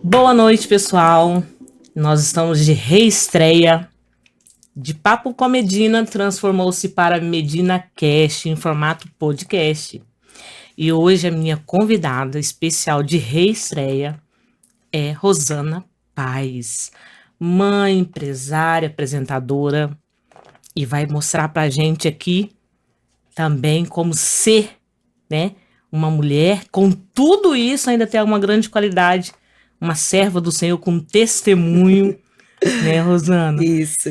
Boa noite, pessoal. Nós estamos de reestreia. De Papo com a Medina transformou-se para Medina Cast em formato podcast. E hoje a minha convidada especial de reestreia é Rosana Paes, mãe, empresária, apresentadora, e vai mostrar para a gente aqui também como ser, né, uma mulher com tudo isso, ainda tem uma grande qualidade, uma serva do Senhor com testemunho, né, Rosana? Isso.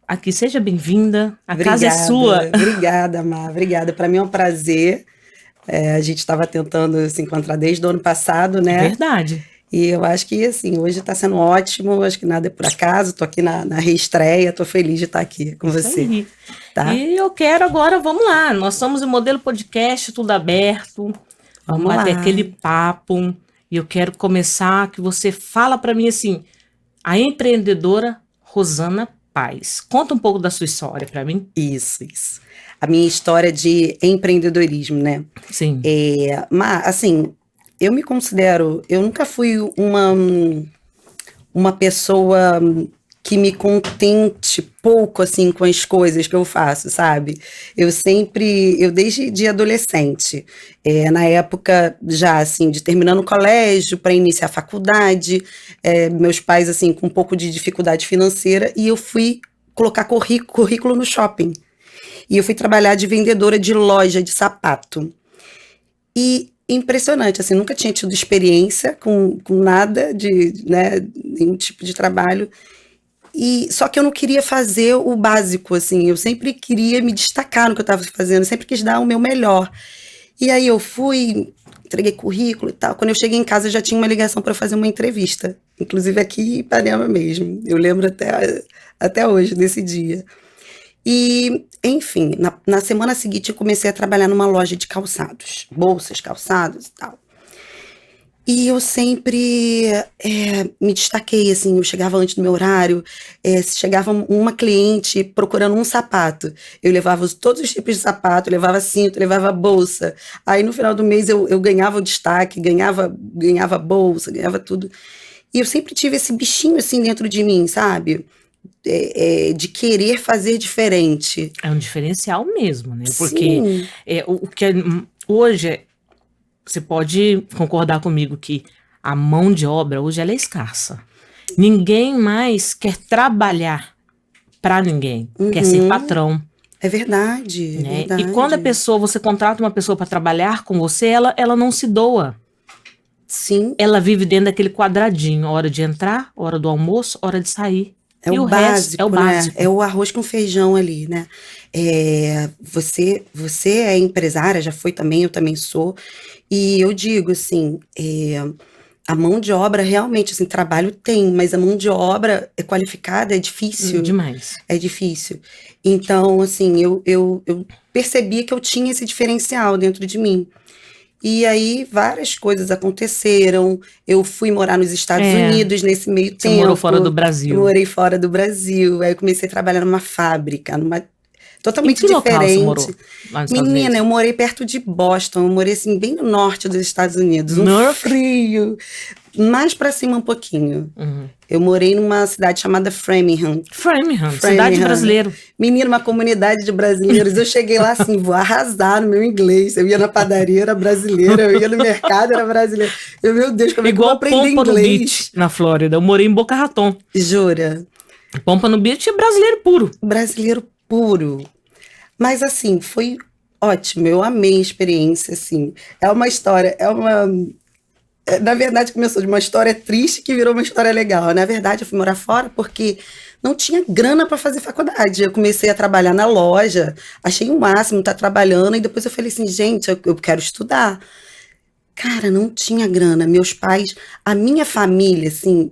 Aqui, seja bem-vinda, a casa é sua. Obrigada, Mar, obrigada. Para mim é um prazer. A gente estava tentando se encontrar desde o ano passado, né? Verdade. E eu acho que, assim, hoje está sendo ótimo, acho que nada é por acaso, estou aqui na reestreia, estou feliz de estar aqui com você. Aí. Tá? E eu quero agora, vamos lá, nós somos o modelo podcast, tudo aberto, vamos bater aquele papo, e eu quero começar que você fala para mim assim, a empreendedora Rosana Paes. Conta um pouco da sua história para mim. Isso. A minha história de empreendedorismo, né? Sim. Mas, assim, eu me considero, eu nunca fui uma pessoa que me contente pouco, assim, com as coisas que eu faço, sabe? Eu desde de adolescente, na época já, assim, de terminando o colégio para iniciar a faculdade, meus pais, assim, com um pouco de dificuldade financeira, e eu fui colocar currículo no shopping. E eu fui trabalhar de vendedora de loja de sapato. E impressionante, assim, nunca tinha tido experiência com nada de, né, nenhum tipo de trabalho. Só que eu não queria fazer o básico, assim, eu sempre queria me destacar no que eu estava fazendo, sempre quis dar o meu melhor. E aí eu fui, entreguei currículo e tal. Quando eu cheguei em casa, eu já tinha uma ligação para fazer uma entrevista, inclusive aqui em Ipanema mesmo. Eu lembro até hoje desse dia. E, enfim, na semana seguinte eu comecei a trabalhar numa loja de calçados, bolsas, calçados e tal. E eu sempre me destaquei, assim, eu chegava antes do meu horário, se chegava uma cliente procurando um sapato, eu levava todos os tipos de sapato, eu levava cinto, eu levava bolsa. Aí no final do mês eu ganhava o destaque, ganhava bolsa, ganhava tudo. E eu sempre tive esse bichinho, assim, dentro de mim, sabe? De querer fazer diferente. É um diferencial mesmo, né? Porque o que hoje você pode concordar comigo que a mão de obra hoje ela é escassa. Ninguém mais quer trabalhar para ninguém, quer ser patrão. É verdade, né? Verdade. E quando você contrata uma pessoa para trabalhar com você, ela não se doa. Sim. Ela vive dentro daquele quadradinho, hora de entrar, hora do almoço, hora de sair. E o básico, é o básico. É o arroz com feijão ali, né? Você é empresária, já foi também, eu também sou. E eu digo assim, a mão de obra realmente, assim, trabalho tem, mas a mão de obra qualificada é difícil. Demais. É difícil. Então, assim, eu percebi que eu tinha esse diferencial dentro de mim. E aí várias coisas aconteceram. Eu fui morar nos Estados Unidos nesse meio tempo. Você morou fora do Brasil. Eu morei fora do Brasil. Aí eu comecei a trabalhar numa fábrica, totalmente em que diferente. Local você morou lá nos Estados Unidos? Eu morei perto de Boston. Eu morei assim bem no norte dos Estados Unidos. Frio. Mais pra cima um pouquinho. Eu morei numa cidade chamada Framingham. Cidade brasileira. Menina, uma comunidade de brasileiros. Eu cheguei lá assim, vou arrasar no meu inglês. Eu ia na padaria, era brasileira. Eu ia no mercado, era brasileira. Meu Deus, como é que eu vou aprender inglês? Pompano Beach, na Flórida. Eu morei em Boca Raton. Jura? Pompano Beach é brasileiro puro. Brasileiro puro. Mas assim, foi ótimo. Eu amei a experiência, assim. É uma história, na verdade, começou de uma história triste que virou uma história legal. Na verdade, eu fui morar fora porque não tinha grana para fazer faculdade. Eu comecei a trabalhar na loja, achei o máximo estar trabalhando, e depois eu falei assim, gente, eu quero estudar. Cara, não tinha grana. Meus pais, a minha família, assim,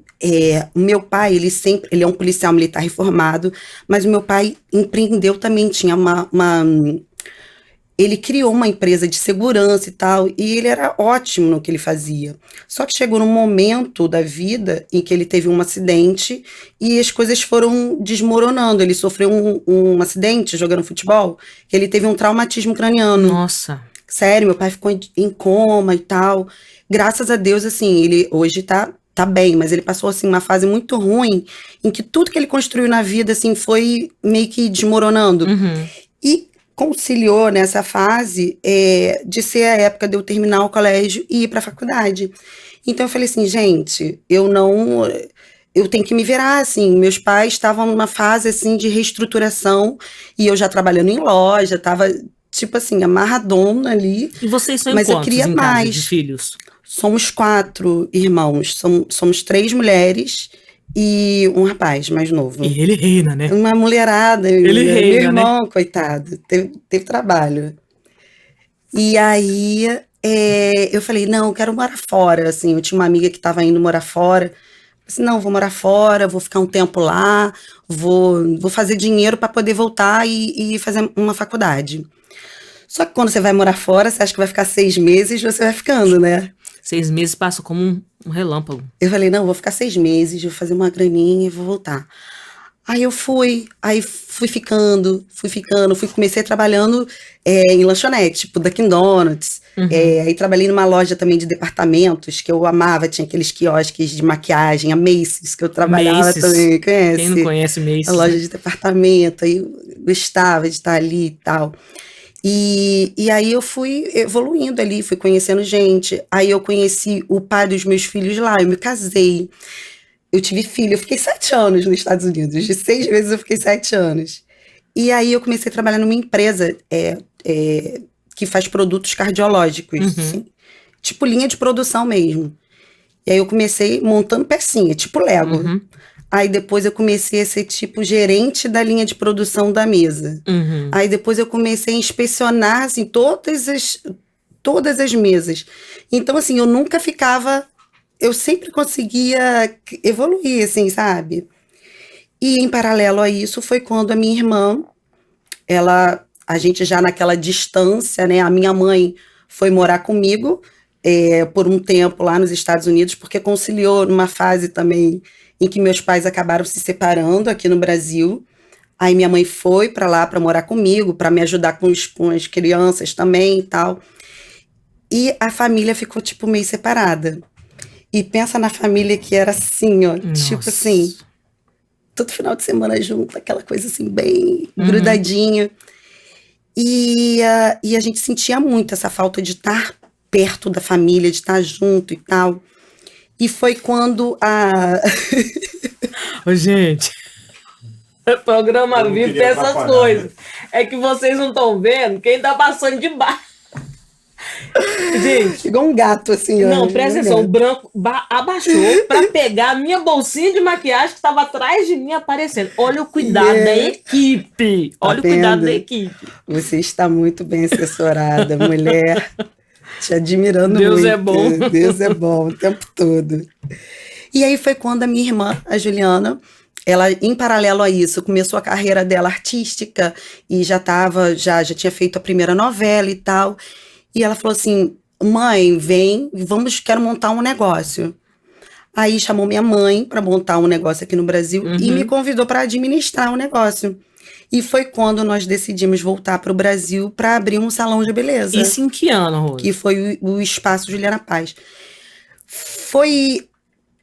o meu pai, ele é um policial militar reformado, mas o meu pai empreendeu também, tinha ele criou uma empresa de segurança e tal, e ele era ótimo no que ele fazia. Só que chegou num momento da vida em que ele teve um acidente e as coisas foram desmoronando. Ele sofreu um acidente jogando futebol, que ele teve um traumatismo craniano. Nossa. Sério, meu pai ficou em coma e tal. Graças a Deus, assim, ele hoje tá tá bem, mas ele passou, assim, uma fase muito ruim, em que tudo que ele construiu na vida, assim, foi meio que desmoronando. Uhum. E conciliou nessa fase de ser a época de eu terminar o colégio e ir para a faculdade. Então eu falei assim, gente, eu tenho que me virar, assim, meus pais estavam numa fase, assim, de reestruturação, e eu já trabalhando em loja, tava, tipo assim, amarradona ali, E vocês são em mas eu quantos queria em casa de mais. filhos? Somos 4 irmãos, somos 3 mulheres e um rapaz mais novo. E ele reina, né? Uma mulherada, Ele meu reina, né? irmão, coitado, teve trabalho. E aí eu falei, não, eu quero morar fora, assim, eu tinha uma amiga que estava indo morar fora, eu falei, não, vou morar fora, vou ficar um tempo lá, vou fazer dinheiro para poder voltar e fazer uma faculdade. Só que quando você vai morar fora, você acha que vai ficar 6 meses, você vai ficando, né? 6 meses passam como um relâmpago. Eu falei, não, vou ficar 6 meses, vou fazer uma graninha e vou voltar. Aí fui ficando, comecei trabalhando em lanchonete, tipo Dunkin' Donuts. Uhum. Aí trabalhei numa loja também de departamentos, que eu amava, tinha aqueles quiosques de maquiagem, a Macy's, que eu trabalhava Macy's. também, conhece? Quem não conhece Macy's? A loja de departamento, aí eu gostava de estar ali e tal. E aí eu fui evoluindo ali, fui conhecendo gente. Aí eu conheci o pai dos meus filhos lá, eu me casei. Eu tive filho, eu fiquei 7 anos nos Estados Unidos. De 6 meses eu fiquei 7 anos. E aí eu comecei a trabalhar numa empresa que faz produtos cardiológicos, assim, tipo linha de produção mesmo. E aí eu comecei montando pecinha, tipo Lego. Uhum. Aí depois eu comecei a ser tipo gerente da linha de produção da mesa. Uhum. Aí depois eu comecei a inspecionar assim, todas as mesas. Então, assim, eu nunca ficava. Eu sempre conseguia evoluir, assim, sabe? E em paralelo a isso foi quando a minha irmã, a gente já naquela distância, né? A minha mãe foi morar comigo por um tempo lá nos Estados Unidos, porque conciliou numa fase também em que meus pais acabaram se separando aqui no Brasil. Aí minha mãe foi para lá para morar comigo, para me ajudar com as crianças também e tal. E a família ficou, tipo, meio separada. E pensa na família que era assim, ó, Nossa. tipo assim, todo final de semana junto, aquela coisa assim, bem grudadinha. E a gente sentia muito essa falta de estar perto da família, de estar junto e tal. E foi quando Ô, gente, programa Eu não vivo tem queria essas atrapalhar, coisas. né? É que vocês não estão vendo quem tá passando de baixo. Gente, igual um gato, assim, ó. não, presta atenção, o gato. branco abaixou pra pegar a minha bolsinha de maquiagem que estava atrás de mim aparecendo. Olha o cuidado da equipe. Olha o cuidado vendo? da equipe. Você está muito bem assessorada, mulher. Te admirando Deus muito. é bom. Deus é bom o tempo todo. E aí foi quando a minha irmã, a Juliana, ela, em paralelo a isso, começou a carreira dela artística e já tinha feito a primeira novela e tal. E ela falou assim, mãe, vem, quero montar um negócio. Aí chamou minha mãe para montar um negócio aqui no Brasil e me convidou para administrar o negócio. E foi quando nós decidimos voltar para o Brasil para abrir um salão de beleza. Isso em que ano, Rose? Que foi o Espaço Juliana Paz. Foi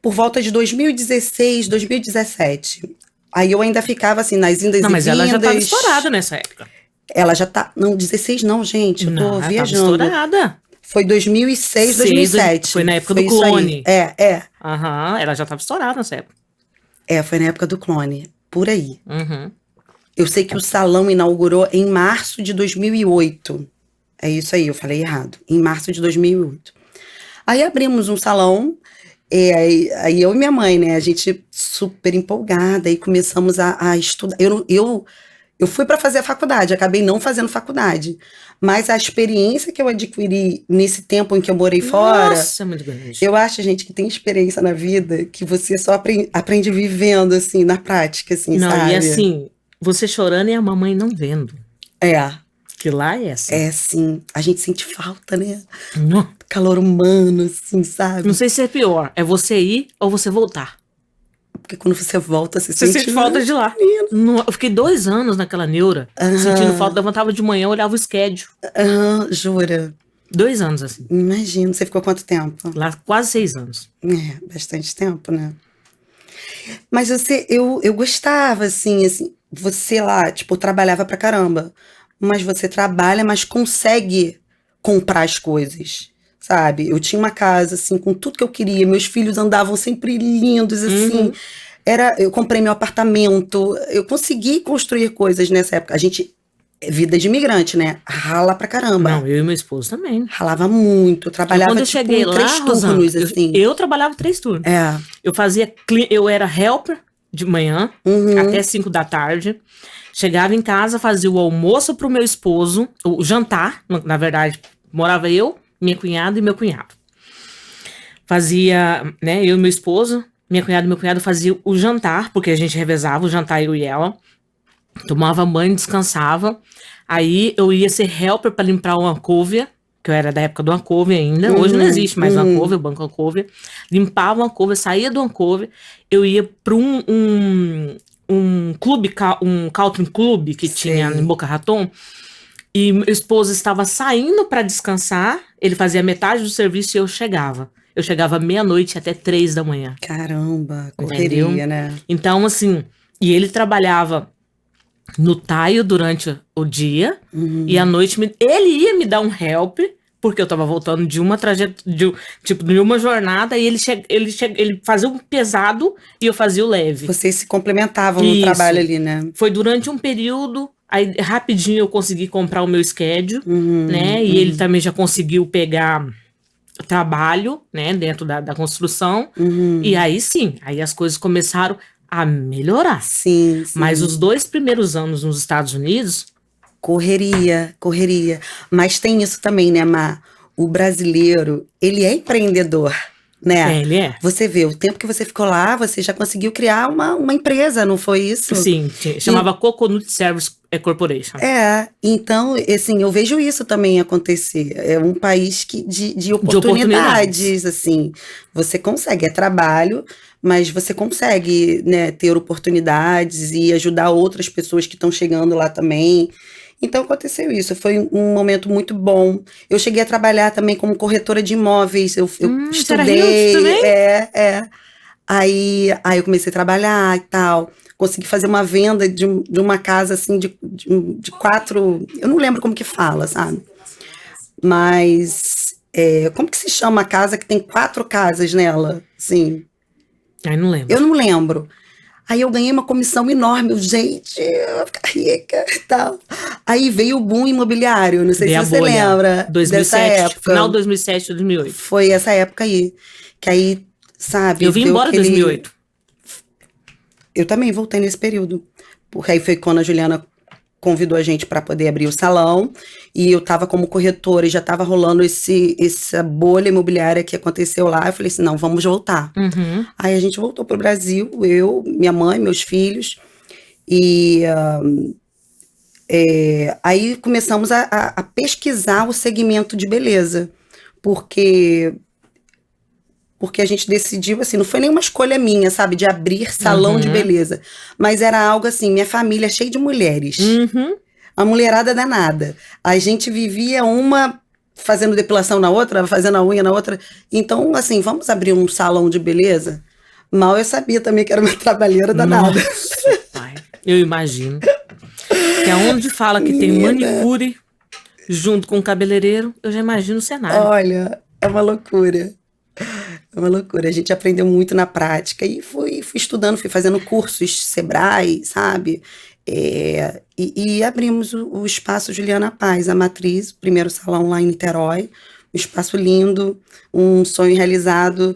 por volta de 2016, 2017. Aí eu ainda ficava assim, nas indas e vindas. Não, mas ela já estava estourada nessa época. Ela já tá... Não, 16 não, gente. Eu tô Não, ela viajando. tava estourada. Foi 2006, 2007. Foi na época Foi do isso aí. Clone. Aham. Ela já estava estourada nessa época. Foi na época do Clone. Por aí. Uhum. Eu sei que o salão inaugurou em março de 2008. É isso aí, eu falei errado. Em março de 2008. Aí abrimos um salão, aí eu e minha mãe, né? A gente super empolgada, e começamos a estudar. Eu fui para fazer a faculdade, acabei não fazendo faculdade. Mas a experiência que eu adquiri nesse tempo em que eu morei fora... Nossa, é muito grande. Eu acho, gente, que tem experiência na vida que você só aprende vivendo, assim, na prática, assim, Não, sabe? e assim, você chorando e a mamãe não vendo. Que lá é assim. É, sim. A gente sente falta, né? Não, Calor humano, assim, sabe? não sei se é pior, é você ir ou você voltar. Porque quando você volta, você Você sente falta de lá. Não, eu fiquei 2 anos naquela neura, sentindo falta, levantava de manhã, olhava o schedule. Jura? 2 anos, assim. Imagino. Você ficou quanto tempo? Lá, quase 6 anos. Bastante tempo, né? Mas eu gostava, assim, você lá, tipo, trabalhava pra caramba. Mas você trabalha, mas consegue comprar as coisas, sabe? Eu tinha uma casa, assim, com tudo que eu queria. Meus filhos andavam sempre lindos, assim. Eu comprei meu apartamento. Eu consegui construir coisas nessa época. A gente, vida de imigrante, né? Rala pra caramba. Não, eu e meu esposo também. Ralava muito. Eu trabalhava, Quando eu tipo, cheguei lá, 3 Rosana, turnos, assim. eu trabalhava 3 turnos. Eu era helper de manhã até 5 da tarde. Chegava em casa, fazia o almoço pro meu esposo, o jantar, na verdade, morava eu, minha cunhada e meu cunhado. Fazia, né, eu e meu esposo, minha cunhada e meu cunhado faziam o jantar, porque a gente revezava o jantar, eu e ela. Tomava banho, descansava. Aí eu ia ser helper para limpar uma couve, que eu era da época do Ancove ainda. Hoje não existe mais o Ancove, o Banco Ancove. Limpava uma couve, saía do Ancove, eu ia para um clube, um country club que tinha em Boca Raton. E meu esposo estava saindo para descansar, ele fazia metade do serviço e eu chegava. Eu chegava meia-noite até 3 da manhã. Caramba, correria, entendeu? Né? Então, assim, e ele trabalhava no Taio durante o dia, e à noite ele ia me dar um help, porque eu tava voltando de uma trajetória, de uma jornada, e ele fazia o pesado e eu fazia o leve. Vocês se complementavam no trabalho ali, né? Foi durante um período, aí rapidinho eu consegui comprar o meu schedule, né? E ele também já conseguiu pegar trabalho, né, dentro da construção. E aí sim, aí as coisas começaram a melhorar. Sim. Mas os 2 primeiros anos nos Estados Unidos... Correria. Mas tem isso também, né, Má? O brasileiro, ele é empreendedor, né? Ele é. Você vê, o tempo que você ficou lá, você já conseguiu criar uma empresa, não foi isso? Sim, chamava Coconut Service Corporation. Então, assim, eu vejo isso também acontecer. É um país de oportunidades, assim. Você consegue, é trabalho, mas você consegue, né, ter oportunidades e ajudar outras pessoas que estão chegando lá também. Então, aconteceu isso. Foi um momento muito bom. Eu cheguei a trabalhar também como corretora de imóveis. Eu estudei. Também? Aí eu comecei a trabalhar e tal. Consegui fazer uma venda de uma casa, assim, de 4... Eu não lembro como que fala, sabe? Mas... como que se chama a casa que tem 4 casas nela? Assim, Ai, não lembro. Eu não lembro. Aí eu ganhei uma comissão enorme. Gente, eu vou ficar rica e tal. Aí veio o boom imobiliário. Não sei se você lembra 2007, dessa época. Final de 2007, 2008. Foi essa época aí. Que aí, sabe... Eu vim embora em 2008. Eu também voltei nesse período. Porque aí foi quando a Juliana convidou a gente para poder abrir o salão. E eu estava como corretora e já estava rolando essa bolha imobiliária que aconteceu lá. Eu falei assim, não, vamos voltar. Aí a gente voltou para o Brasil, eu, minha mãe, meus filhos. E aí começamos a pesquisar o segmento de beleza. Porque a gente decidiu, assim, não foi nenhuma escolha minha, sabe, de abrir salão de beleza. Mas era algo assim, minha família é cheia de mulheres. A mulherada danada. A gente vivia uma fazendo depilação na outra, fazendo a unha na outra. Então, assim, vamos abrir um salão de beleza? Mal eu sabia também que era uma trabalheira danada. Nossa, pai, eu imagino. Que é onde fala que tem manicure junto com o cabeleireiro, eu já imagino o cenário. Olha, é uma loucura. É uma loucura, a gente aprendeu muito na prática e fui estudando, fui fazendo cursos Sebrae, sabe? E abrimos o espaço Juliana Paz, a matriz, o primeiro salão lá em Niterói, um espaço lindo, um sonho realizado,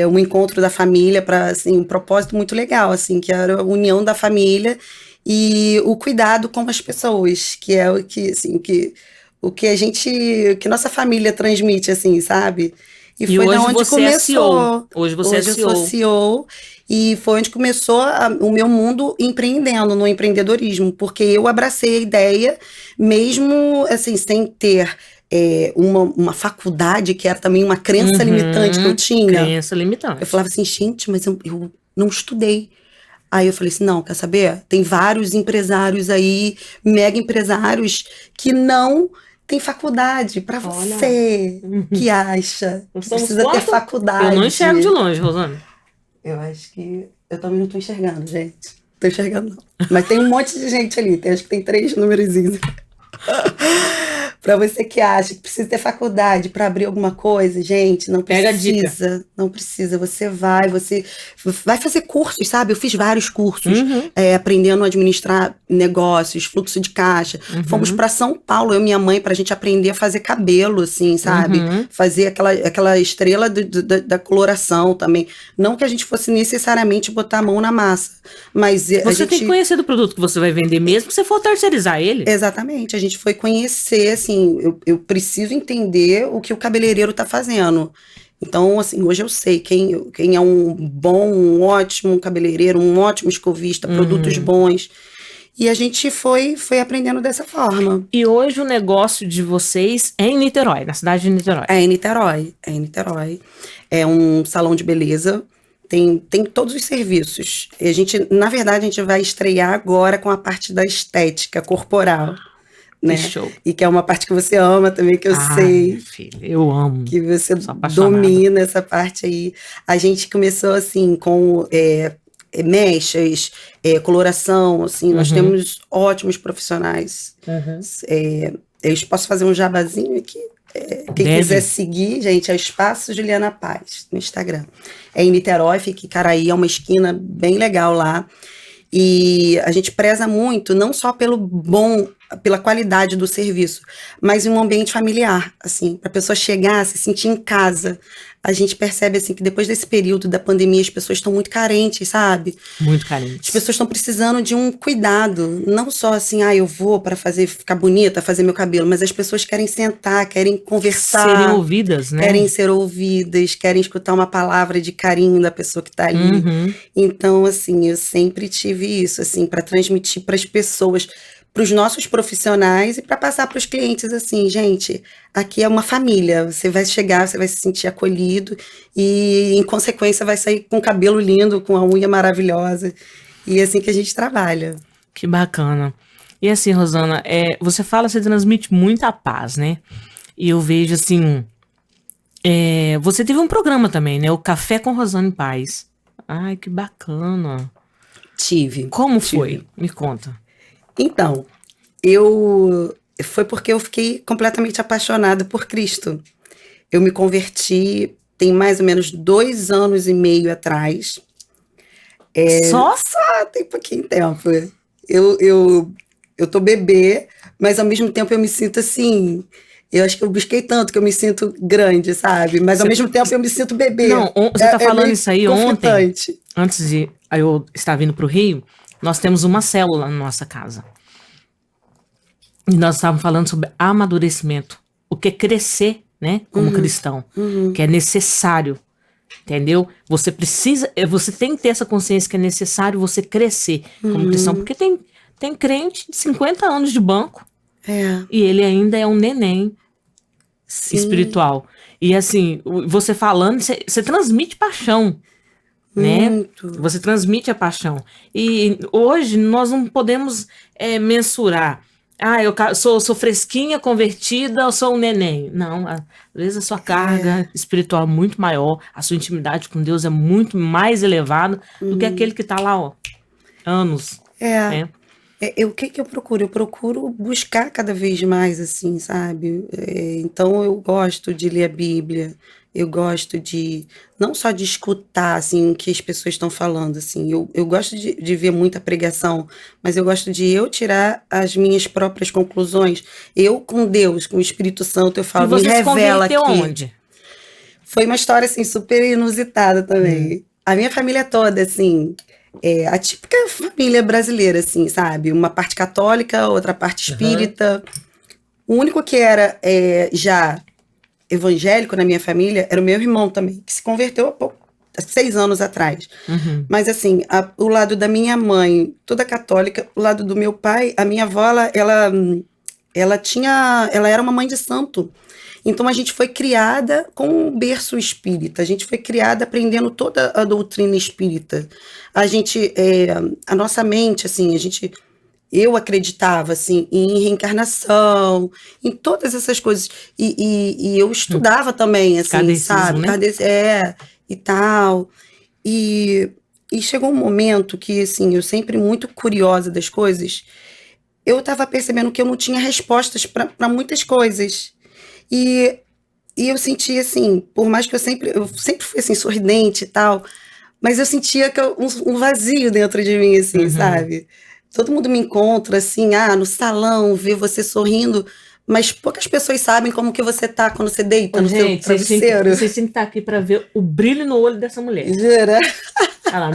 um encontro da família para, assim, um propósito muito legal, assim, que era a união da família e o cuidado com as pessoas, que é o que, assim, que nossa família transmite, assim, sabe? E foi hoje onde você começou. É CEO. Hoje eu sou CEO. E foi onde começou o meu mundo empreendendo, no empreendedorismo. Porque eu abracei a ideia, mesmo assim, sem ter uma faculdade, que era também uma crença limitante que eu tinha. Crença limitante. Eu falava assim, gente, mas eu não estudei. Aí eu falei assim, não, quer saber? Tem vários empresários aí, mega empresários, que não tem faculdade para Olha. você que acha. Nós somos Precisa ter quanto? faculdade. Eu não enxergo de longe, Rosana. Eu acho que eu também não tô enxergando, gente. Tô enxergando, não. Mas tem um monte de gente ali. Acho que tem 3 númerozinhos. Para você que acha que precisa ter faculdade para abrir alguma coisa, gente, não Pega a dica. precisa. Não precisa. Você vai fazer cursos, sabe? Eu fiz vários cursos, Uhum. aprendendo a administrar negócios, fluxo de caixa. Fomos para São Paulo, eu e minha mãe, para a gente aprender a fazer cabelo, assim, sabe? Uhum. Fazer aquela estrela da coloração também. Não que a gente fosse necessariamente botar a mão na massa, mas a Você tem que gente... conhecer do produto que você vai vender mesmo, se você for terceirizar ele. Exatamente, a gente foi conhecer, assim, eu preciso entender o que o cabeleireiro tá fazendo. Então, assim, hoje eu sei quem é um bom, um ótimo cabeleireiro, um ótimo escovista, produtos bons. E a gente foi aprendendo dessa forma. E hoje o negócio de vocês é em Niterói, na cidade de Niterói. É em Niterói. É um salão de beleza. Tem todos os serviços. E na verdade, a gente vai estrear agora com a parte da estética corporal, né? show. E que é uma parte que você ama também, que eu sei. Minha filha, eu amo. Que você Sou apaixonada. domina essa parte aí. A gente começou assim com mechas, coloração, assim, nós temos ótimos profissionais. Eu posso fazer um jabazinho aqui? Quem Deve. quiser seguir, gente, é Espaço Juliana Paz, no Instagram. É em Niterói, fica em Caraí, é uma esquina bem legal lá. E a gente preza muito, não só pela qualidade do serviço, mas em um ambiente familiar, assim, para a pessoa chegar, se sentir em casa. A gente percebe, assim, que depois desse período da pandemia, as pessoas estão muito carentes, sabe? Muito As carente. pessoas estão precisando de um cuidado, não só assim, eu vou para ficar bonita, fazer meu cabelo, mas as pessoas querem sentar, querem conversar, Serem ouvidas, né? querem ser ouvidas, querem escutar uma palavra de carinho da pessoa que está ali. Então, assim, eu sempre tive isso, assim, para transmitir para as pessoas, para os nossos profissionais e para passar para os clientes, assim, gente, aqui é uma família, você vai chegar, você vai se sentir acolhido e, em consequência, vai sair com o cabelo lindo, com a unha maravilhosa, e é assim que a gente trabalha. Que bacana. E assim, Rosana, você fala, você transmite muita paz, né? E eu vejo assim, você teve um programa também, né? O Café com Rosana Paz. Ai, que bacana. Como foi? Me conta. Então, foi porque eu fiquei completamente apaixonada por Cristo. Eu me converti tem mais ou menos 2 anos e meio atrás. Só? Tem pouquinho tempo. Eu tô bebê, mas ao mesmo tempo eu me sinto assim. Eu acho que eu busquei tanto que eu me sinto grande, sabe? Mas ao mesmo tempo eu me sinto bebê. Não, você tá falando isso aí ontem. conflitante. Antes de eu estar vindo pro Rio, nós temos uma célula na nossa casa. E nós estávamos falando sobre amadurecimento. O que é crescer, né? Como cristão. Que é necessário. Entendeu? Você tem que ter essa consciência que é necessário você crescer como cristão. Porque tem crente de 50 anos de banco. E ele ainda é um neném espiritual. E assim, você falando, você transmite paixão. Né? Muito. Você transmite a paixão. E hoje nós não podemos mensurar. Eu sou fresquinha, convertida, eu sou um neném. Não, às vezes a sua carga espiritual é muito maior, a sua intimidade com Deus é muito mais elevada do que aquele que está lá, ó, anos. Né? O que eu procuro? Eu procuro buscar cada vez mais, assim, sabe? Então eu gosto de ler a Bíblia, eu gosto não só de escutar, assim, o que as pessoas estão falando, assim, eu gosto de ver muita pregação, mas eu gosto de eu tirar as minhas próprias conclusões. Eu com Deus, com o Espírito Santo, eu falo, me revela aqui. E você se converteu onde? Foi uma história, assim, super inusitada também. A minha família toda, assim, a típica família brasileira, assim, sabe? Uma parte católica, outra parte espírita. O único que era já evangélico na minha família era o meu irmão também, que se converteu há 6 anos atrás. Mas assim, o lado da minha mãe, toda católica, o lado do meu pai, a minha avó, ela era uma mãe de santo. Então a gente foi criada com um berço espírita, a gente foi criada aprendendo toda a doutrina espírita. A nossa mente, assim, a gente eu acreditava, assim, em reencarnação, em todas essas coisas. E eu estudava também, assim, Kardecismo, sabe? né? E tal. E, e chegou um momento que, assim, eu sempre muito curiosa das coisas, eu estava percebendo que eu não tinha respostas para muitas coisas. E, e eu sentia, assim, por mais que eu sempre fui, assim, sorridente e tal, mas eu sentia que um vazio dentro de mim, assim, Uhum. sabe? Todo mundo me encontra, assim, no salão, vê você sorrindo, mas poucas pessoas sabem como que você tá quando você deita Ô, no seu gente, travesseiro. vocês têm que estar aqui para ver o brilho no olho dessa mulher. Jura? Olha lá,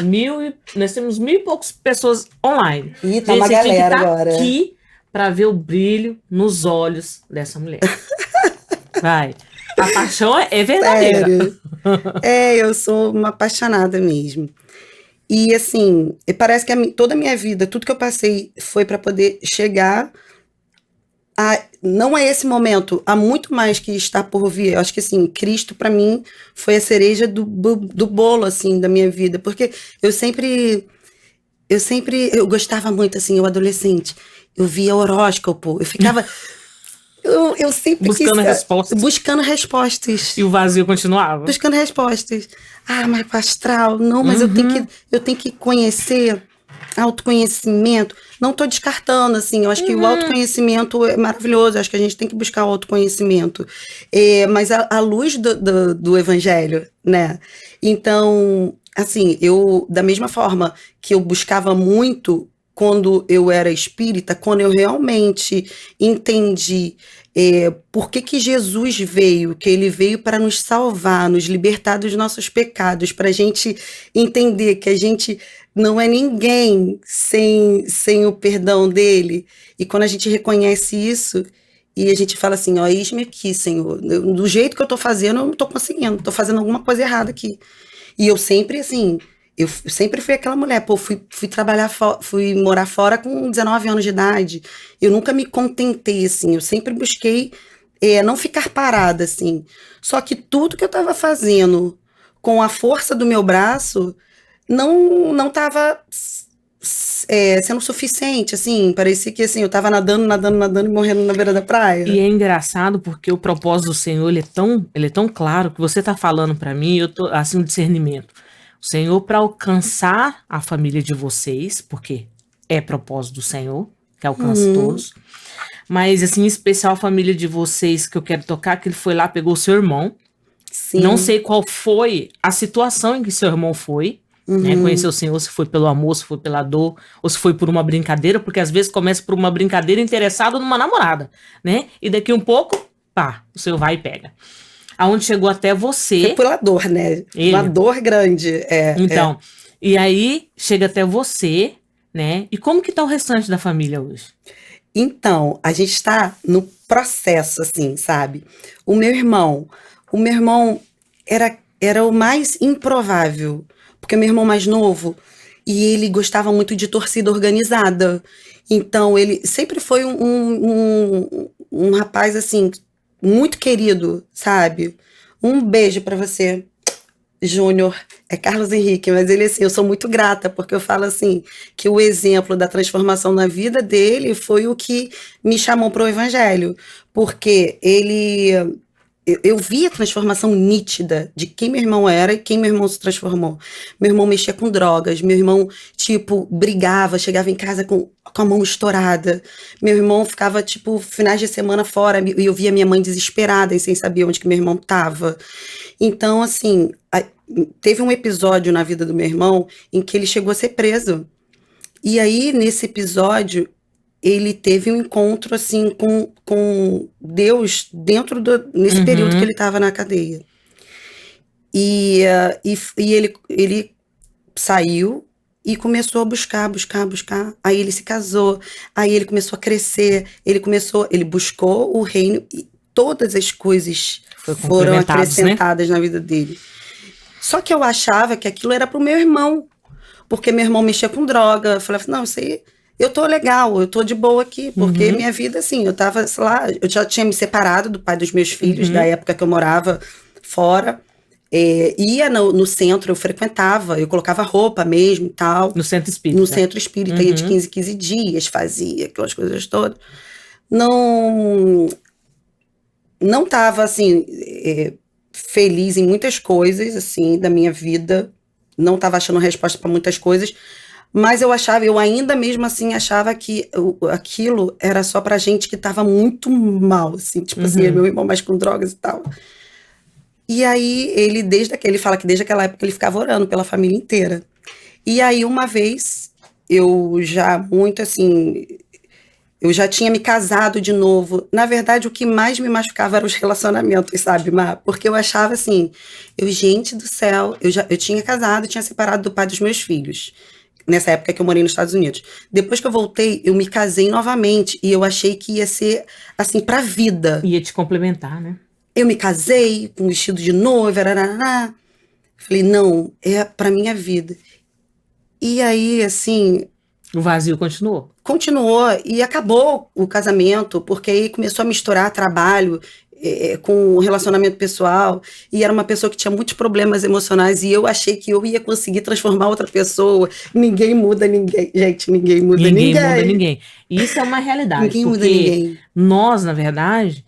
nós temos 1.000 e poucas pessoas online. Ih, tá Gente, uma vocês tinham que galera estar agora. aqui para ver o brilho nos olhos dessa mulher. Vai. A paixão é verdadeira. Sério. Eu sou uma apaixonada mesmo. E assim, parece que toda a minha vida, tudo que eu passei foi para poder chegar não é esse momento, há muito mais que está por vir. Eu acho que assim, Cristo para mim foi a cereja do bolo assim da minha vida, porque eu gostava muito assim, eu adolescente, eu via horóscopo, eu ficava eu sempre quis Buscando respostas. buscando respostas. E o vazio continuava. Buscando respostas. Mas pro astral, não, mas Uhum. eu tenho que conhecer autoconhecimento. Não estou descartando, assim, eu acho que o Uhum. autoconhecimento é maravilhoso, eu acho que a gente tem que buscar o autoconhecimento. Mas à luz do evangelho, né? Então, assim, da mesma forma que eu buscava muito quando eu era espírita, quando eu realmente entendi por que Jesus veio, que ele veio para nos salvar, nos libertar dos nossos pecados, para a gente entender que a gente não é ninguém sem o perdão dele. E quando a gente reconhece isso, e a gente fala assim, ó, eis-me aqui, Senhor, do jeito que eu estou fazendo, eu não estou conseguindo, estou fazendo alguma coisa errada aqui. E eu sempre, assim, eu sempre fui aquela mulher, pô, fui trabalhar, fui morar fora com 19 anos de idade, eu nunca me contentei, assim, eu sempre busquei não ficar parada, assim. Só que tudo que eu estava fazendo com a força do meu braço não estava sendo suficiente, assim, parecia que, assim, eu estava nadando, nadando, nadando e morrendo na beira da E praia. é engraçado porque o propósito do Senhor, ele é tão claro que você está falando para mim, eu tô assim, um discernimento. O Senhor para alcançar a família de vocês, porque é propósito do Senhor, que alcance Uhum, todos. Mas assim, em especial a família de vocês que eu quero tocar, que ele foi lá, pegou o seu irmão. Não sim, sei qual foi a situação em que seu irmão foi, né? Conheceu uhum, o Senhor, se foi pelo amor, se foi pela dor, ou se foi por uma brincadeira, porque às vezes começa por uma brincadeira interessado numa namorada, né? E daqui um pouco, pá, o Senhor vai e pega. Aonde chegou até foi você, pela dor, né? Uma ele. dor grande, Então, e aí chega até você, né? E como que tá o restante da família hoje? Então, a gente está no processo, assim, sabe? O meu irmão, o meu irmão era o mais improvável, porque o meu irmão mais novo, e ele gostava muito de torcida organizada. Então, ele sempre foi um rapaz, assim, muito querido, sabe? Um beijo para você. Júnior, é Carlos Henrique, mas ele assim, eu sou muito grata, porque eu falo assim, que o exemplo da transformação na vida dele foi o que me chamou para o evangelho, porque eu vi a transformação nítida de quem meu irmão era e quem meu irmão se transformou. Meu irmão mexia com drogas, meu irmão, tipo, brigava, chegava em casa com a mão estourada. Meu irmão ficava, tipo, finais de semana fora e eu via minha mãe desesperada e sem saber onde que meu irmão estava. Então, assim, teve um episódio na vida do meu irmão em que ele chegou a ser preso. E aí, nesse episódio, ele teve um encontro, assim, com Deus nesse período que ele Uhum. estava na cadeia. E ele saiu e começou a buscar, buscar, buscar. Aí ele se casou, aí ele começou a crescer, ele buscou o reino e todas as coisas Foi foram complementados, né? acrescentadas na vida dele. Só que eu achava que aquilo era pro meu irmão, porque meu irmão mexia com droga. Eu falava, não, isso aí, eu tô legal, eu tô de boa aqui, porque Uhum. minha vida, assim, eu tava, sei lá, eu já tinha me separado do pai dos meus filhos, da Uhum. época que eu morava fora. Ia no centro, eu frequentava, eu colocava roupa mesmo e tal. No centro espírita. No centro espírita, ia de 15 em 15 dias, fazia aquelas coisas todas. Não estava, assim, feliz em muitas coisas, assim, da minha vida. Não estava achando resposta para muitas coisas. Mas eu ainda mesmo assim achava que aquilo era só pra gente que estava muito mal, assim, tipo assim, meu irmão mais com drogas e tal. E aí ele fala que desde aquela época ele ficava orando pela família inteira. E aí uma vez, eu já muito assim, eu já tinha me casado de novo. Na verdade, o que mais me machucava eram os relacionamentos, sabe, Má? Porque eu achava assim, gente do céu, eu tinha casado, tinha separado do pai dos meus filhos. Nessa época que eu morei nos Estados Unidos. Depois que eu voltei, eu me casei novamente e eu achei que ia ser, assim, pra vida. Ia te complementar, né? Eu me casei com vestido de noiva, arará. Falei, não, é pra minha vida. E aí, assim... O vazio continuou? Continuou e acabou o casamento, porque aí começou a misturar trabalho com relacionamento pessoal, e era uma pessoa que tinha muitos problemas emocionais, e eu achei que eu ia conseguir transformar outra pessoa. Ninguém muda ninguém, gente, ninguém muda ninguém. Ninguém muda ninguém. E isso é uma realidade, ninguém porque muda ninguém. Nós, na verdade,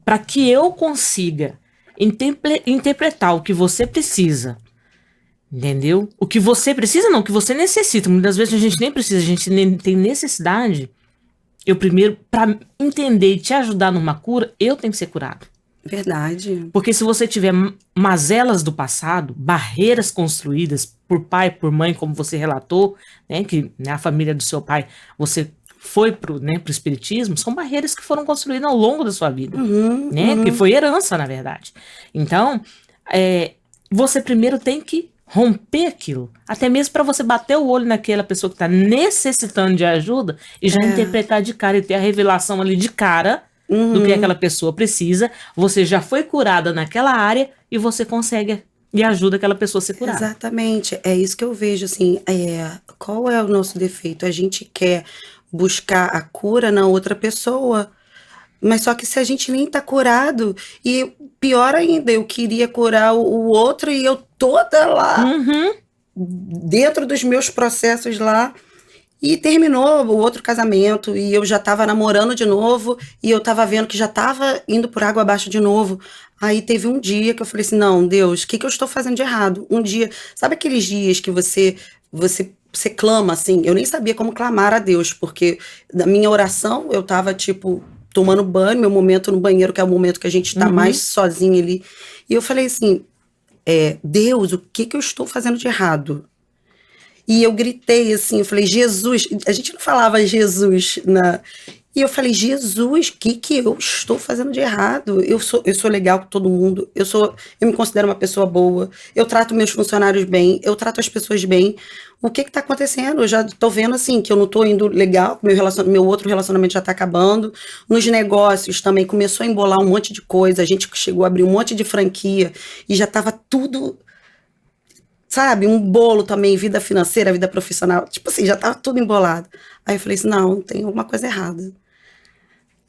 para que eu consiga interpretar o que você precisa, entendeu? O que você precisa não, o que você necessita. Muitas vezes a gente nem precisa, a gente nem tem necessidade. Eu primeiro, para entender e te ajudar numa cura, eu tenho que ser curado. Verdade. Porque se você tiver mazelas do passado, barreiras construídas por pai, por mãe, como você relatou, né, que a família do seu pai, você foi pro espiritismo, são barreiras que foram construídas ao longo da sua vida, né, que foi herança, na verdade. Então, você primeiro tem que romper aquilo, até mesmo para você bater o olho naquela pessoa que está necessitando de ajuda e já interpretar de cara e ter a revelação ali de cara do que aquela pessoa precisa. Você já foi curada naquela área e você consegue e ajuda aquela pessoa a ser curada. Exatamente, é isso que eu vejo, assim, qual é o nosso defeito? A gente quer buscar a cura na outra pessoa, mas só que se a gente nem tá curado, e pior ainda, eu queria curar o outro e eu toda lá, dentro dos meus processos lá, e terminou o outro casamento, e eu já tava namorando de novo, e eu tava vendo que já tava indo por água abaixo de novo. Aí teve um dia que eu falei assim, não, Deus, o que eu estou fazendo de errado? Um dia, sabe aqueles dias que você clama, assim? Eu nem sabia como clamar a Deus, porque na minha oração eu tava, tipo, tomando banho, meu momento no banheiro, que é o momento que a gente tá mais sozinho ali. E eu falei assim, Deus, o que eu estou fazendo de errado? E eu gritei assim, eu falei, Jesus, a gente não falava Jesus E eu falei, Jesus, o que eu estou fazendo de errado? Eu sou legal com todo mundo, eu me considero uma pessoa boa, eu trato meus funcionários bem, eu trato as pessoas bem. O que está acontecendo? Eu já estou vendo assim, que eu não estou indo legal, meu outro relacionamento já está acabando. Nos negócios também começou a embolar um monte de coisa, a gente chegou a abrir um monte de franquia e já estava tudo, sabe, um bolo também, vida financeira, vida profissional, tipo assim, já estava tudo embolado. Aí eu falei assim, não, tem alguma coisa errada.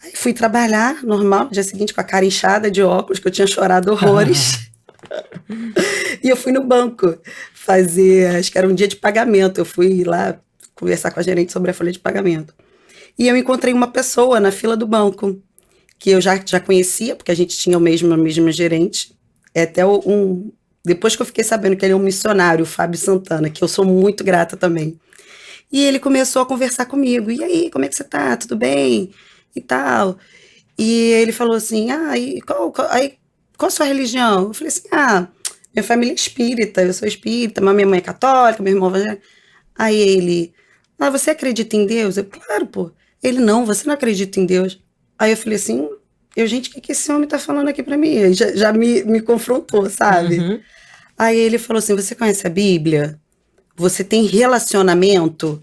Aí fui trabalhar, normal, no dia seguinte com a cara inchada de óculos, que eu tinha chorado horrores. E eu fui no banco fazer, acho que era um dia de pagamento, eu fui lá conversar com a gerente sobre a folha de pagamento. E eu encontrei uma pessoa na fila do banco, que eu já conhecia, porque a gente tinha a mesma gerente, até depois que eu fiquei sabendo que ele é um missionário, o Fábio Santana, que eu sou muito grata também. E ele começou a conversar comigo. E aí, como é que você tá? Tudo bem? E tal. E ele falou assim, qual a sua religião? Eu falei assim, minha família é espírita, eu sou espírita, mas minha mãe é católica, meu irmão é evangélico. Aí ele, você acredita em Deus? Eu, claro, pô. Ele, não, você não acredita em Deus. Aí eu falei assim, gente, o que esse homem tá falando aqui pra mim? Ele já me confrontou, sabe? Aí ele falou assim, você conhece a Bíblia? Você tem relacionamento?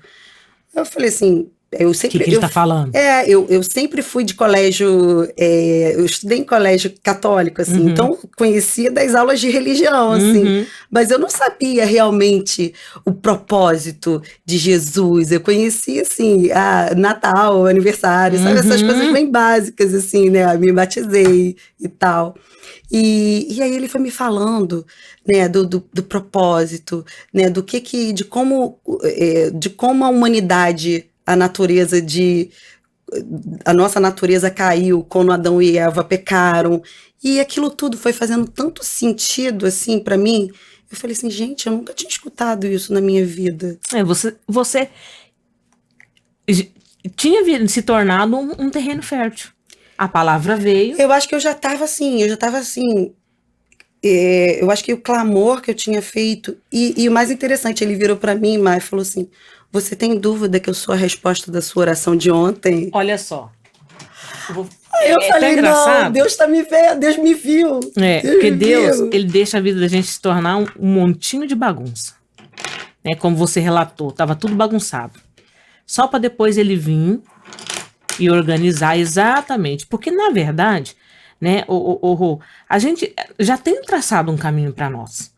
Eu falei assim, eu sempre... O que ele tá falando? Eu sempre fui de colégio, eu estudei em colégio católico, assim, então conhecia das aulas de religião, assim, mas eu não sabia realmente o propósito de Jesus. Eu conhecia, assim, Natal, aniversário, sabe, essas coisas bem básicas, assim, né, me batizei e tal. E aí ele foi me falando, né, do propósito, né, de como a humanidade, a nossa natureza caiu quando Adão e Eva pecaram, e aquilo tudo foi fazendo tanto sentido, assim, para mim. Eu falei assim, gente, eu nunca tinha escutado isso na minha vida. Você tinha se tornado um terreno fértil. A palavra veio. Eu acho que eu já estava assim, eu acho que o clamor que eu tinha feito, e o mais interessante, ele virou para mim, Mai, e falou assim, você tem dúvida que eu sou a resposta da sua oração de ontem? Olha só. Eu falei, não, Deus tá me vendo, Deus me viu. Porque Deus, ele deixa a vida da gente se tornar um montinho de bagunça. Né? Como você relatou, tava tudo bagunçado. Só para depois ele vir e organizar exatamente. Porque, na verdade, né, a gente já tem traçado um caminho para nós.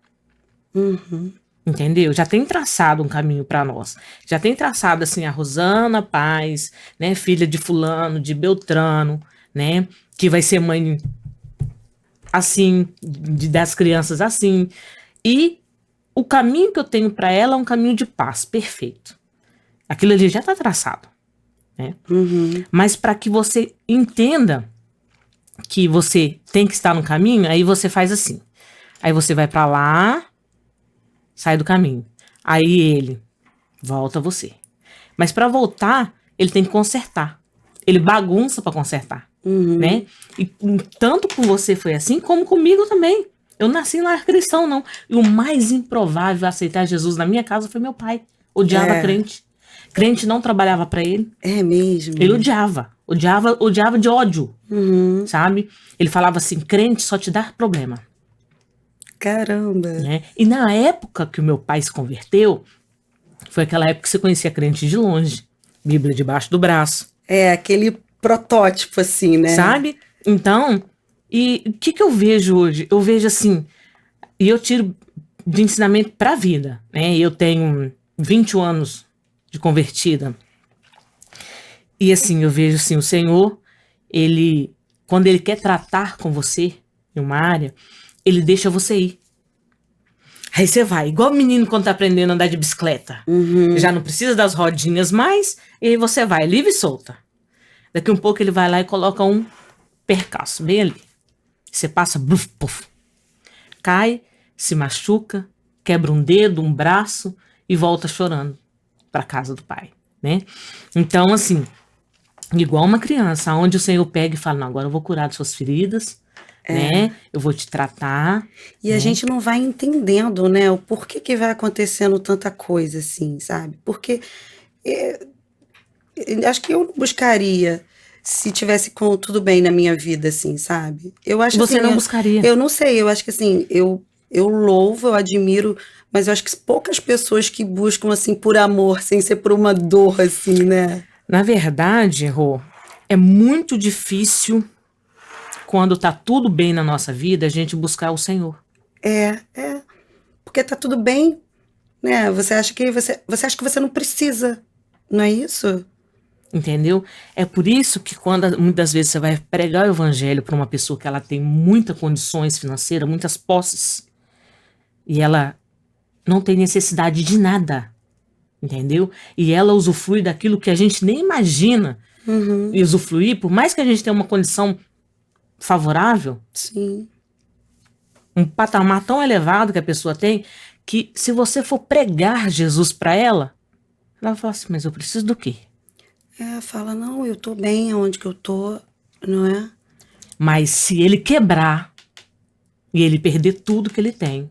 Uhum. Entendeu? Já tem traçado um caminho para nós. Já tem traçado, assim, a Rosana Paz, né, filha de fulano, de Beltrano, né, que vai ser mãe assim, das crianças assim. E o caminho que eu tenho para ela é um caminho de paz, perfeito. Aquilo ali já está traçado. Né? Uhum. Mas para que você entenda que você tem que estar no caminho, aí você faz assim. Aí você vai para lá, sai do caminho. Aí ele volta você. Mas para voltar, ele tem que consertar. Ele bagunça para consertar. Uhum. Né? E tanto com você foi assim, como comigo também. Eu nasci lá cristão, não. E o mais improvável a aceitar Jesus na minha casa foi meu pai. Odiava crente. Crente não trabalhava para ele. É mesmo? Ele odiava de ódio. Uhum. Sabe? Ele falava assim, crente só te dá problema. Caramba. Né? E na época que o meu pai se converteu, foi aquela época que você conhecia crente de longe. Bíblia debaixo do braço. É, aquele protótipo assim, né? Sabe? Então, e o que eu vejo hoje? Eu vejo assim, e eu tiro de ensinamento para a vida, né? Eu tenho 21 anos de convertida. E assim, eu vejo assim, o Senhor, ele, quando ele quer tratar com você em uma área, ele deixa você ir. Aí você vai, igual o menino quando tá aprendendo a andar de bicicleta. Uhum. Já não precisa das rodinhas mais, e aí você vai, livre e solta. Daqui um pouco ele vai lá e coloca um percaço bem ali. Você passa, buf, puf, cai, se machuca, quebra um dedo, um braço e volta chorando para casa do pai, né? Então, assim, igual uma criança, onde o Senhor pega e fala, não, agora eu vou curar das suas feridas, né? Eu vou te tratar. E a gente não vai entendendo, né? O porquê que vai acontecendo tanta coisa assim, sabe? Porque acho que eu não buscaria se tivesse com tudo bem na minha vida, assim, sabe? Eu acho Você assim, não buscaria. Eu não sei, eu acho que assim, eu louvo, eu admiro, mas eu acho que poucas pessoas que buscam assim por amor, sem ser por uma dor, assim, né? Na verdade, Rô, é muito difícil quando tá tudo bem na nossa vida a gente buscar o Senhor. Porque tá tudo bem, né? Você acha que você não precisa, não é isso? Entendeu? É por isso que quando muitas vezes você vai pregar o evangelho para uma pessoa que ela tem muitas condições financeiras, muitas posses, e ela não tem necessidade de nada, entendeu? E ela usufrui daquilo que a gente nem imagina usufruir, por mais que a gente tenha uma condição favorável, Sim. um patamar tão elevado que a pessoa tem, que se você for pregar Jesus para ela vai falar assim, mas eu preciso do quê? Fala, não, eu tô bem aonde que eu tô, não é? Mas se ele quebrar e ele perder tudo que ele tem,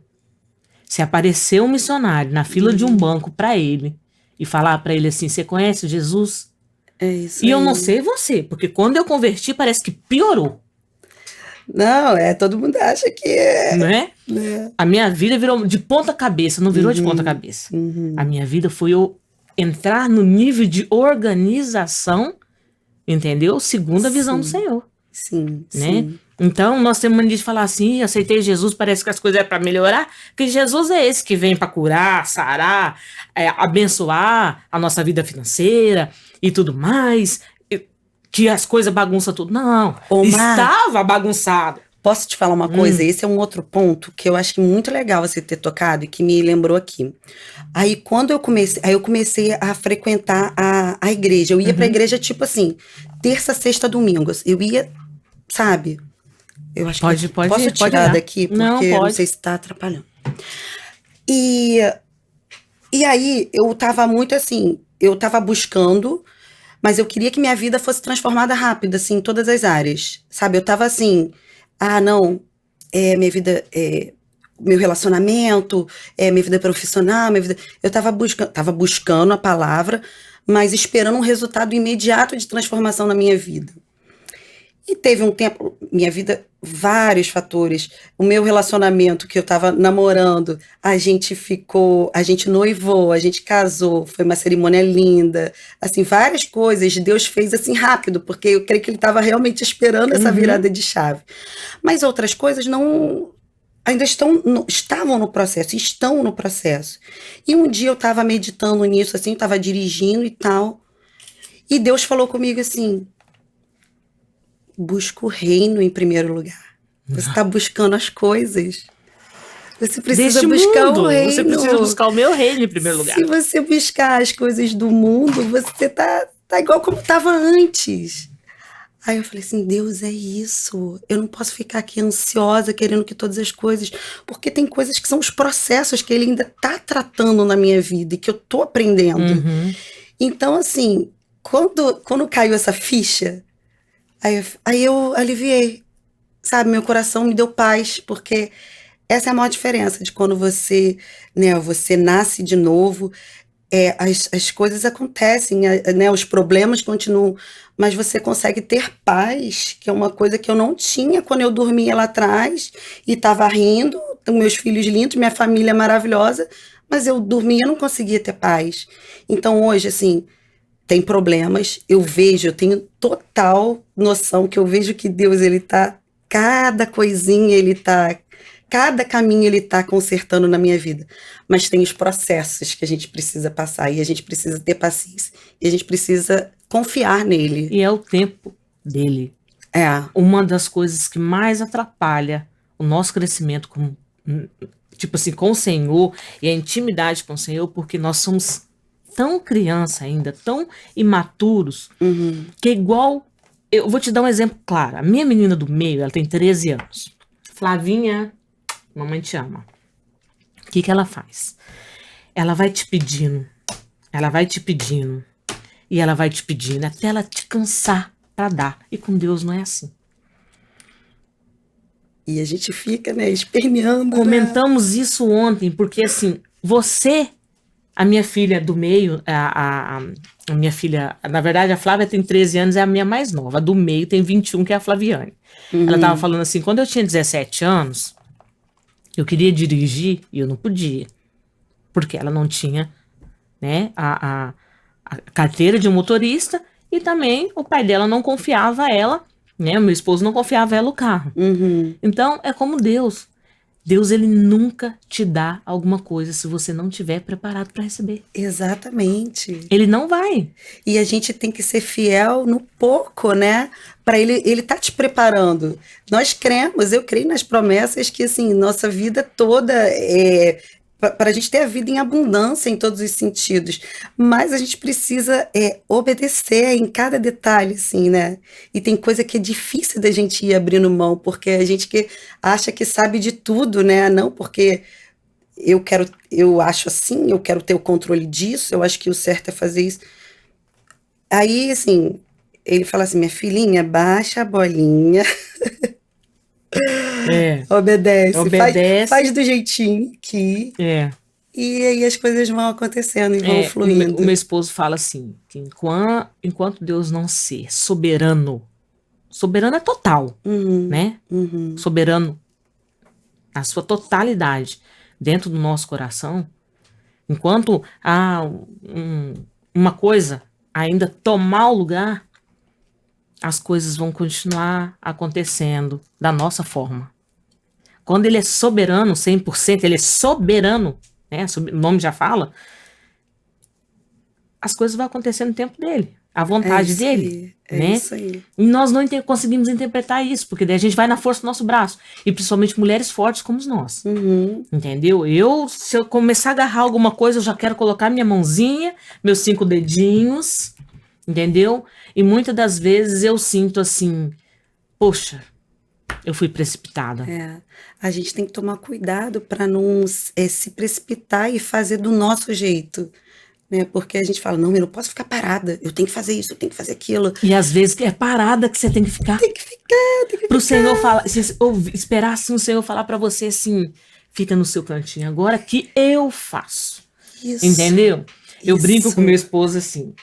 se aparecer um missionário na fila de um banco para ele e falar para ele assim, você conhece Jesus? É isso E eu aí. não sei você, porque quando eu converti parece que piorou, Não, todo mundo acha que né? né? A minha vida virou de ponta cabeça, não virou de ponta cabeça. A minha vida foi eu entrar no nível de organização, entendeu? Segundo a visão do Senhor. Sim, Né? sim. Então, nós temos mania de falar assim, aceitei Jesus, parece que as coisas é para melhorar, porque Jesus é esse que vem para curar, sarar, abençoar a nossa vida financeira e tudo mais, que as coisas bagunçam tudo. Não, Ô, Mar, estava bagunçado. Posso te falar uma coisa? Esse é um outro ponto que eu acho muito legal você ter tocado e que me lembrou aqui. Aí quando eu comecei a frequentar a igreja. Eu ia pra igreja tipo assim, terça, sexta, domingo. Eu ia, sabe? Eu acho que posso pode tirar olhar. daqui Não, porque não pode. sei se tá atrapalhando. E e aí eu tava muito assim, eu tava buscando, mas eu queria que minha vida fosse transformada rápido, assim, em todas as áreas, sabe? Eu tava assim, ah, não, minha vida, meu relacionamento, minha vida profissional, minha vida. Eu tava buscando a palavra, mas esperando um resultado imediato de transformação na minha vida. E teve um tempo, minha vida, vários fatores. O meu relacionamento que eu tava namorando, a gente noivou, a gente casou, foi uma cerimônia linda. Assim, várias coisas Deus fez assim rápido, porque eu creio que ele estava realmente esperando essa virada de chave. Mas outras coisas não ainda estavam no processo, estão no processo. E um dia eu estava meditando nisso, assim, estava dirigindo e tal, e Deus falou comigo assim: busca o reino em primeiro lugar. Você está buscando as coisas. Você precisa Deste buscar o mundo, você precisa reino. buscar o meu reino em primeiro lugar. Se você buscar as coisas do mundo, você tá igual como estava antes. Aí eu falei assim, Deus, é isso. Eu não posso ficar aqui ansiosa, querendo que todas as coisas... Porque tem coisas que são os processos que ele ainda está tratando na minha vida e que eu tô aprendendo. Então, assim, quando caiu essa ficha, aí eu aliviei, sabe? Meu coração me deu paz, porque essa é a maior diferença de quando você, né, você nasce de novo, as coisas acontecem, né, os problemas continuam, mas você consegue ter paz, que é uma coisa que eu não tinha quando eu dormia lá atrás e estava rindo, meus filhos lindos, minha família maravilhosa, mas eu dormia e não conseguia ter paz. Então hoje, assim, tem problemas, eu tenho total noção que eu vejo que Deus, ele tá, cada coisinha ele tá, cada caminho ele tá consertando na minha vida. Mas tem os processos que a gente precisa passar e a gente precisa ter paciência e a gente precisa confiar nele. E é o tempo dele. Uma das coisas que mais atrapalha o nosso crescimento tipo assim, com o Senhor e a intimidade com o Senhor, porque nós somos tão criança ainda, tão imaturos, que é igual... Eu vou te dar um exemplo claro. A minha menina do meio, ela tem 13 anos. Flavinha, mamãe te ama. O que ela faz? Ela vai te pedindo, ela vai te pedindo, e ela vai te pedindo, até ela te cansar para dar. E com Deus não é assim. E a gente fica, né, esperneando. Comentamos isso ontem, porque assim, você... A minha filha do meio, a minha filha, na verdade a Flávia tem 13 anos, é a minha mais nova. A do meio tem 21, que é a Flaviane. Ela estava falando assim, quando eu tinha 17 anos, eu queria dirigir e eu não podia. Porque ela não tinha, né, a carteira de motorista e também o pai dela não confiava ela, né, o meu esposo não confiava ela o carro. Então, é como Deus. Deus, ele nunca te dá alguma coisa se você não estiver preparado para receber. Exatamente. Ele não vai. E a gente tem que ser fiel no pouco, né? Para ele tá te preparando. Nós cremos, eu creio nas promessas que, assim, nossa vida toda para a gente ter a vida em abundância em todos os sentidos. Mas a gente precisa obedecer em cada detalhe, assim, né? E tem coisa que é difícil da gente ir abrindo mão, porque a gente que acha que sabe de tudo, né? Não, porque eu acho assim, eu quero ter o controle disso, eu acho que o certo é fazer isso. Aí, assim, ele fala assim, minha filhinha, baixa a bolinha. Obedece. Faz do jeitinho aqui. E aí as coisas vão acontecendo e vão fluindo. O meu esposo fala assim, que enquanto Deus não ser soberano é total, né? Soberano na sua totalidade dentro do nosso coração, enquanto há uma coisa ainda tomar o lugar, as coisas vão continuar acontecendo da nossa forma. Quando ele é soberano, 100%, ele é soberano, né? O nome já fala, as coisas vão acontecer no tempo dele. a É vontade isso dele, aí. É né? isso aí. E nós não conseguimos interpretar isso, porque daí a gente vai na força do nosso braço. E principalmente mulheres fortes como nós. Uhum. Entendeu? Se eu começar a agarrar alguma coisa, eu já quero colocar minha mãozinha, meus 5 dedinhos, entendeu? E muitas das vezes eu sinto assim, poxa, eu fui precipitada. É. A gente tem que tomar cuidado para não se precipitar e fazer do nosso jeito, né? Porque a gente fala, não, eu não posso ficar parada, eu tenho que fazer isso, eu tenho que fazer aquilo. E às vezes é parada que você tem que ficar. Tem que ficar, tem que Pro ficar. Senhor falar, esperar assim o Senhor falar pra você assim, fica no seu cantinho, agora que eu faço. Isso. Entendeu? Eu brinco Isso. com meu esposo assim,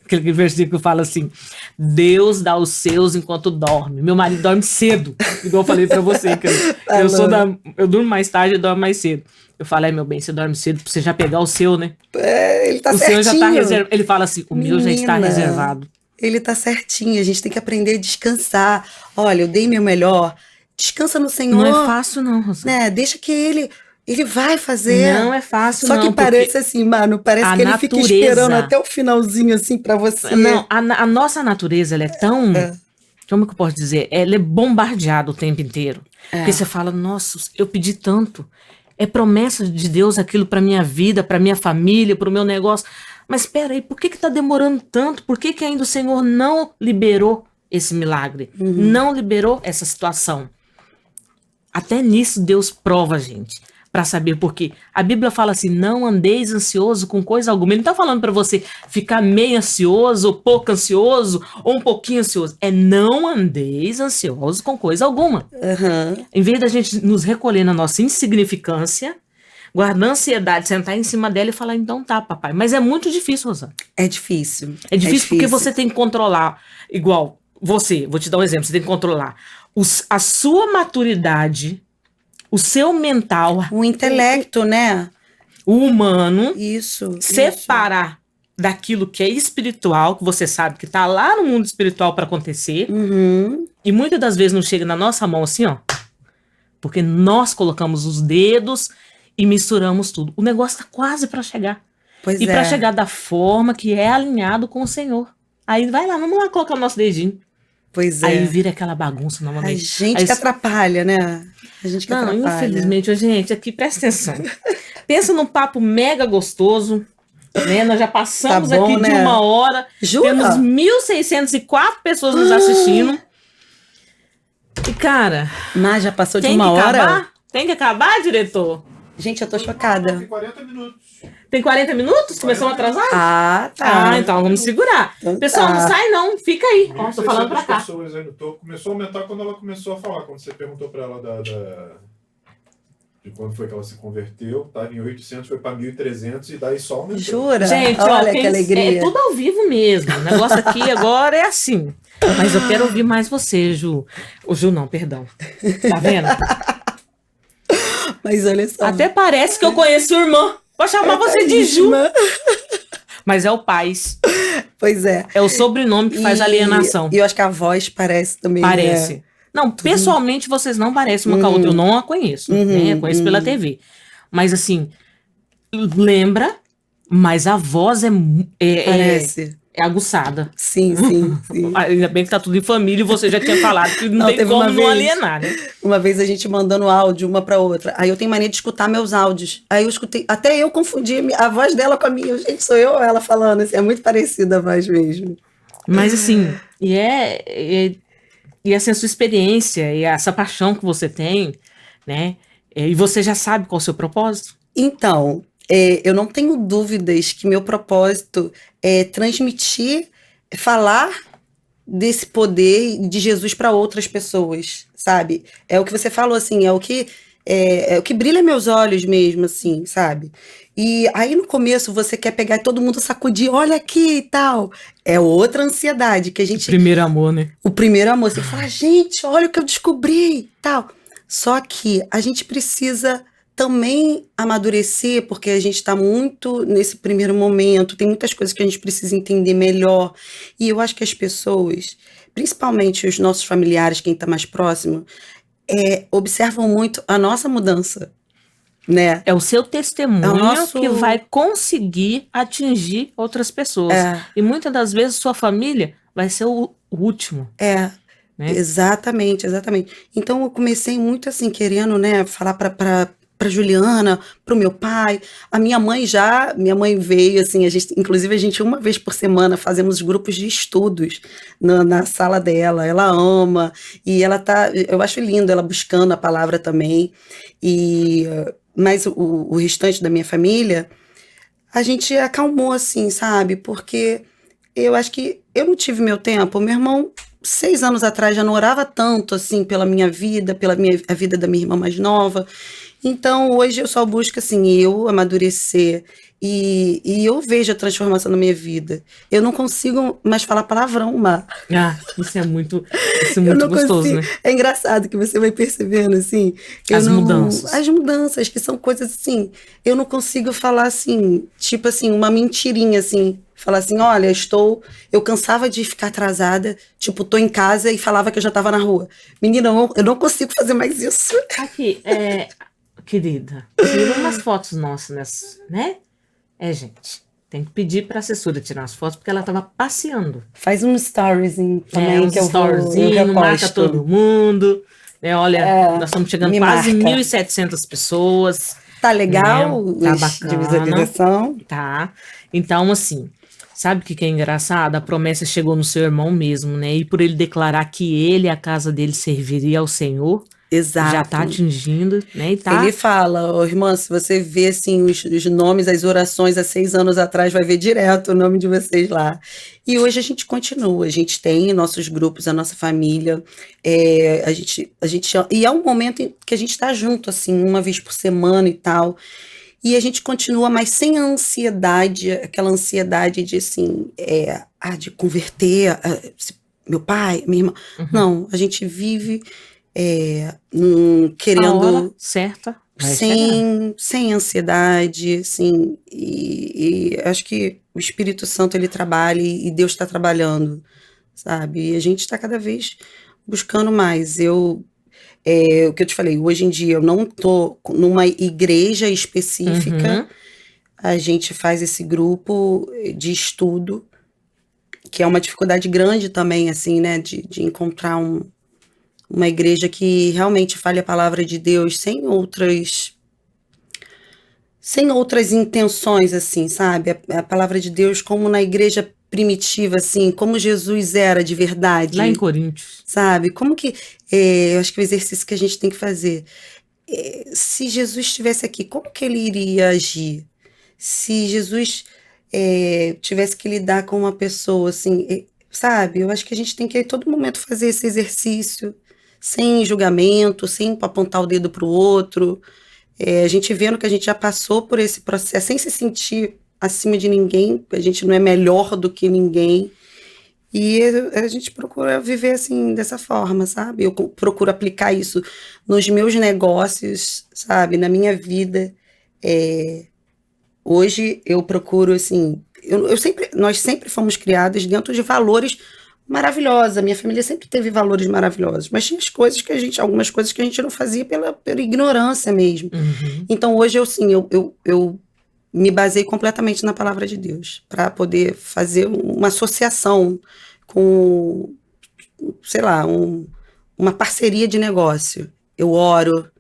aquele versículo que fala assim: Deus dá os seus enquanto dorme. Meu marido dorme cedo, igual eu falei pra você, que eu durmo mais tarde e dormo mais cedo. Eu falei, meu bem, você dorme cedo pra você já pegar o seu, né? Ele tá O certinho. seu já tá reservado. Ele fala assim, o meu já está Menina, reservado. Ele tá certinho, a gente tem que aprender a descansar. Olha, eu dei meu melhor. Descansa no Senhor. Não é fácil não, Rosana. Né? Deixa que ele vai fazer. Não é fácil Só não, que parece assim, mano, parece a que ele fica natureza- esperando até o finalzinho assim pra você. Não, a nossa natureza, ela é tão... Como que eu posso dizer? Ela é bombardeada o tempo inteiro. Porque você fala, nossa, eu pedi tanto. É promessa de Deus aquilo pra minha vida, pra minha família, pro meu negócio. Mas espera aí, por que tá demorando tanto? Por que ainda o Senhor não liberou esse milagre? Não liberou essa situação? Até nisso Deus prova a gente, para saber por quê. A Bíblia fala assim, não andeis ansioso com coisa alguma. Ele não tá falando para você ficar meio ansioso, ou pouco ansioso, ou um pouquinho ansioso. É não andeis ansioso com coisa alguma. Aham. Em vez da gente nos recolher na nossa insignificância, guardar a ansiedade, sentar em cima dela e falar, então tá, papai. Mas é muito difícil, Rosana. É difícil. É difícil porque você tem que controlar, igual você, vou te dar um exemplo, você tem que controlar a sua maturidade, o seu mental, O intelecto, né? o humano, Isso. separar daquilo que é espiritual, que você sabe que tá lá no mundo espiritual para acontecer, Uhum. e muitas das vezes não chega na nossa mão assim, ó, porque nós colocamos os dedos e misturamos tudo. O negócio tá quase para chegar. Pois E é. para chegar da forma que é alinhado com o Senhor. Aí vai lá, vamos lá colocar o nosso dedinho. Pois é. Aí vira aquela bagunça A novamente. gente Aí, que atrapalha, né? A gente que não, atrapalha. infelizmente, gente, aqui presta atenção. Pensa num papo mega gostoso, né? Nós já passamos Tá bom, aqui de né? 1 hora. Jura? Temos 1.604 pessoas nos assistindo. E, cara, Mas já passou de tem que 1 hora? acabar? Tem que acabar, diretor? Gente, eu tô chocada. Tem 40 minutos. Tem 40 minutos? Começamos atrasado? Ah, tá. Ah, então vamos segurar. Então Pessoal, tá. não sai não, fica aí. Ó, tô falando pra 1.600 cá. pessoas aí no topo. Começou a aumentar quando ela começou a falar. Quando você perguntou pra ela de quando foi que ela se converteu. Tava em 800, foi pra 1.300 e daí só aumentou. Jura? Gente, olha ó, que alegria. é tudo ao vivo mesmo. O negócio aqui agora é assim. Mas eu quero ouvir mais você, Ju. O Ju não, perdão. Tá vendo? Mas olha só. Até parece que eu conheço o irmão. Vou chamar você de Ju. Mas é o Paz. Pois é. É o sobrenome que faz alienação. E eu acho que a voz parece também. Parece. Né? Não, pessoalmente vocês não parecem uma com a outra. Eu não a conheço, né? Eu conheço pela TV. Mas assim, lembra, mas a voz é Parece. aguçada. Sim, sim, sim. Ainda bem que tá tudo em família e você já tinha falado que não tem teve como uma não vez. alienar, né? Uma vez a gente mandando áudio uma pra outra. Aí eu tenho mania de escutar meus áudios. Aí eu escutei, até eu confundi a voz dela com a minha. Gente, sou eu ou ela falando? Assim, é muito parecida a voz mesmo. Mas assim, e essa é a sua experiência, e essa paixão que você tem, né? E você já sabe qual é o seu propósito? Então, eu não tenho dúvidas que meu propósito é transmitir, falar desse poder de Jesus para outras pessoas, sabe? É o que você falou, assim, é o que brilha meus olhos mesmo, assim, sabe? E aí no começo você quer pegar e todo mundo sacudir, olha aqui e tal. É outra ansiedade que a gente... Primeiro amor, né? O primeiro amor, você fala, gente, olha o que eu descobri e tal. Só que a gente precisa também amadurecer, porque a gente está muito nesse primeiro momento, tem muitas coisas que a gente precisa entender melhor. E eu acho que as pessoas, principalmente os nossos familiares, quem está mais próximo, observam muito a nossa mudança. né? É o seu testemunho É o nosso- que vai conseguir atingir outras pessoas. É. E muitas das vezes sua família vai ser o último, né? Exatamente, exatamente. Então eu comecei muito assim, querendo, né, falar para Juliana, para o meu pai. Minha mãe veio assim, inclusive a gente uma vez por semana fazemos grupos de estudos na sala dela. Ela ama e eu acho lindo ela buscando a palavra também. Mas o restante da minha família, a gente acalmou assim, sabe? Porque eu acho que eu não tive meu tempo. Meu irmão, 6 anos atrás, já não orava tanto assim pela minha vida, a vida da minha irmã mais nova. Então, hoje eu só busco assim, eu amadurecer e eu vejo a transformação na minha vida. Eu não consigo mais falar palavrão, Mar. Isso é muito Eu não gostoso, consigo. né? É engraçado que você vai percebendo assim, As mudanças. as mudanças que são coisas assim, eu não consigo falar assim, tipo assim, uma mentirinha assim, falar assim, olha, eu cansava de ficar atrasada, tipo, tô em casa e falava que eu já tava na rua. Menina, eu não consigo fazer mais isso. Aqui, querida, tira umas fotos nossas, né? Gente, tem que pedir pra assessora tirar as fotos, porque ela tava passeando. Faz um storyzinho também Uns que eu storyzinho, marca reposto. todo mundo. Né? Olha, nós estamos chegando me quase marca. 1.700 pessoas. Tá legal Tá os de bacana. visualização? Tá. Então, assim, sabe o que é engraçado? A promessa chegou no seu irmão mesmo, né? E por ele declarar que ele e a casa dele serviria ao Senhor, Exato. já tá atingindo, né? E tá. Ele fala, irmã, se você vê assim, os nomes, as orações há 6 anos atrás, vai ver direto o nome de vocês lá. E hoje a gente continua, a gente tem nossos grupos, a nossa família, e é um momento em que a gente está junto, assim, uma vez por semana e tal. E a gente continua, mas sem a ansiedade, aquela ansiedade de assim, de converter meu pai, minha irmã. Uhum. Não, a gente vive A querendo, hora certa vai chegar. sem ansiedade, assim, e acho que o Espírito Santo ele trabalha e Deus está trabalhando, sabe? E a gente está cada vez buscando mais. O que eu te falei, hoje em dia eu não tô numa igreja específica, Uhum. a gente faz esse grupo de estudo, que é uma dificuldade grande também, assim, né, de encontrar uma igreja que realmente fale a palavra de Deus sem outras intenções, assim, sabe? A palavra de Deus como na igreja primitiva, assim, como Jesus era de verdade. Lá em Coríntios. Sabe? Como que... eu acho que o exercício que a gente tem que fazer... se Jesus estivesse aqui, como que ele iria agir? Se Jesus tivesse que lidar com uma pessoa, assim... sabe? Eu acho que a gente tem que, a todo momento, fazer esse exercício sem julgamento, sem apontar o dedo para o outro. A gente vendo que a gente já passou por esse processo, sem se sentir acima de ninguém, a gente não é melhor do que ninguém. E a gente procura viver assim, dessa forma, sabe? Eu procuro aplicar isso nos meus negócios, sabe? Na minha vida. Hoje eu procuro, assim... nós sempre fomos criados dentro de valores maravilhosos. A minha família sempre teve valores maravilhosos. Mas tinha algumas coisas que a gente não fazia pela ignorância mesmo. Uhum. Então hoje eu me basei completamente na palavra de Deus, para poder fazer uma associação com, sei lá, uma parceria de negócio. Eu oro,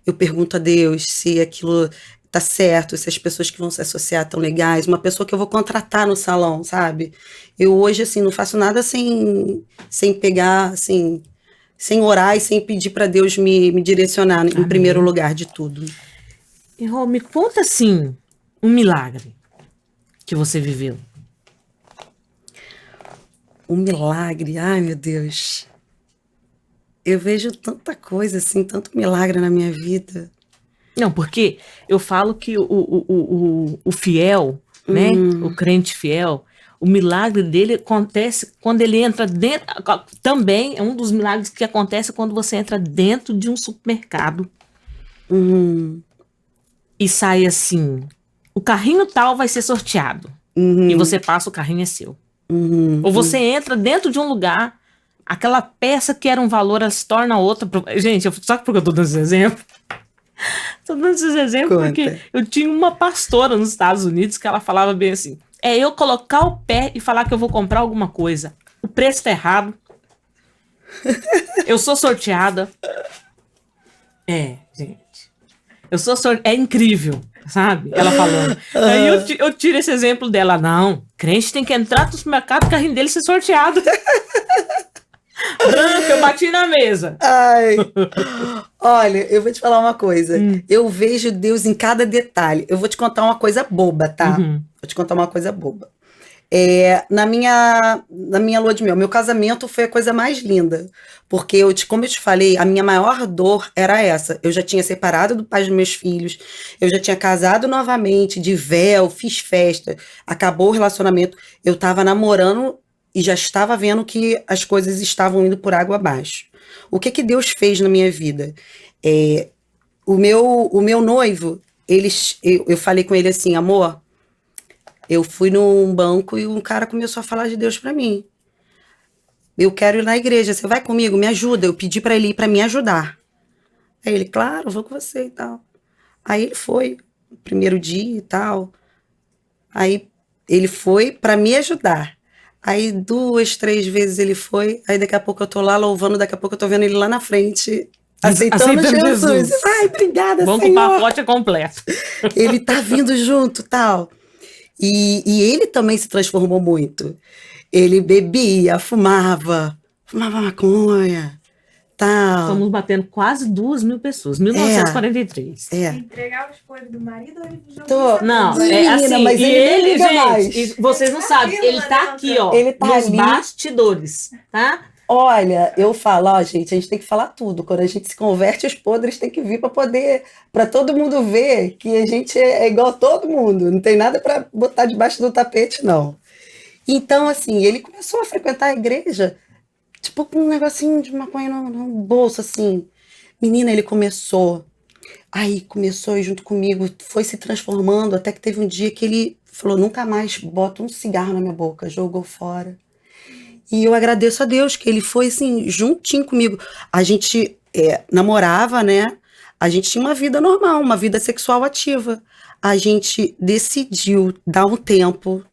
eu pergunto a Deus se aquilo tá certo, se as pessoas que vão se associar estão legais, uma pessoa que eu vou contratar no salão, sabe? Eu hoje, assim, não faço nada sem pegar, assim, sem orar e sem pedir para Deus me direcionar em primeiro lugar de tudo. E Rô, me conta, assim, um milagre que você viveu. Um milagre, ai meu Deus. Eu vejo tanta coisa, assim, tanto milagre na minha vida. Não, porque eu falo que o fiel, né, o crente fiel, o milagre dele acontece quando ele entra dentro, também é um dos milagres que acontece quando você entra dentro de um supermercado e sai assim, o carrinho tal vai ser sorteado, e você passa, o carrinho é seu. Ou você entra dentro de um lugar, aquela peça que era um valor, ela se torna outra. Gente, só porque eu tô dando esse exemplo, Tô dando esses exemplos Conta. porque eu tinha uma pastora nos Estados Unidos que ela falava bem assim, é eu colocar o pé e falar que eu vou comprar alguma coisa. O preço tá errado. Eu sou sorteada. Gente. Eu sou sorteada. É incrível, sabe? Ela falando. Aí eu tiro esse exemplo dela. Não, crente tem que entrar no supermercado, o carrinho dele ser sorteado. Branco, eu bati na mesa. Ai, olha, eu vou te falar uma coisa. Eu vejo Deus em cada detalhe. Eu vou te contar uma coisa boba, tá? Uhum. Vou te contar uma coisa boba. Na minha lua de mel, meu casamento foi a coisa mais linda. Porque, como eu te falei, a minha maior dor era essa. Eu já tinha separado do pai dos meus filhos, eu já tinha casado novamente, de véu, fiz festa, acabou o relacionamento. Eu tava namorando e já estava vendo que as coisas estavam indo por água abaixo. O que Deus fez na minha vida? O meu noivo, eu falei com ele assim, amor, eu fui num banco e um cara começou a falar de Deus pra mim. Eu quero ir na igreja, você vai comigo? Me ajuda. Eu pedi pra ele ir pra me ajudar. Aí ele, claro, vou com você e tal. Aí ele foi, no primeiro dia e tal. Aí ele foi pra me ajudar. Aí 2, 3 vezes ele foi, aí daqui a pouco eu tô lá louvando, daqui a pouco eu tô vendo ele lá na frente, aceitando Jesus. Ai, obrigada, Bom Senhor. que o pacote é completo. Ele tá vindo junto, tal. E ele também se transformou muito. Ele bebia, fumava maconha, tal. Estamos batendo quase 2.000 pessoas, 1943. Entregar as coisas do marido ou ele jogou? Não, Menina, assim, mas e ele nem ele, liga gente, mais. e vocês não sabem, ele tá aqui, ó, Ele tá nos ali. bastidores, tá? Olha, eu falo, ó, gente, a gente tem que falar tudo. Quando a gente se converte, os podres têm que vir para todo mundo ver que a gente é igual a todo mundo. Não tem nada para botar debaixo do tapete, não. Então, assim, ele começou a frequentar a igreja, tipo, com um negocinho de maconha no bolso, assim. Menina, ele começou. Aí começou junto comigo, foi se transformando, até que teve um dia que ele falou, nunca mais boto um cigarro na minha boca, jogou fora. E eu agradeço a Deus que ele foi, assim, juntinho comigo. A gente namorava, né? A gente tinha uma vida normal, uma vida sexual ativa. A gente decidiu dar um tempo,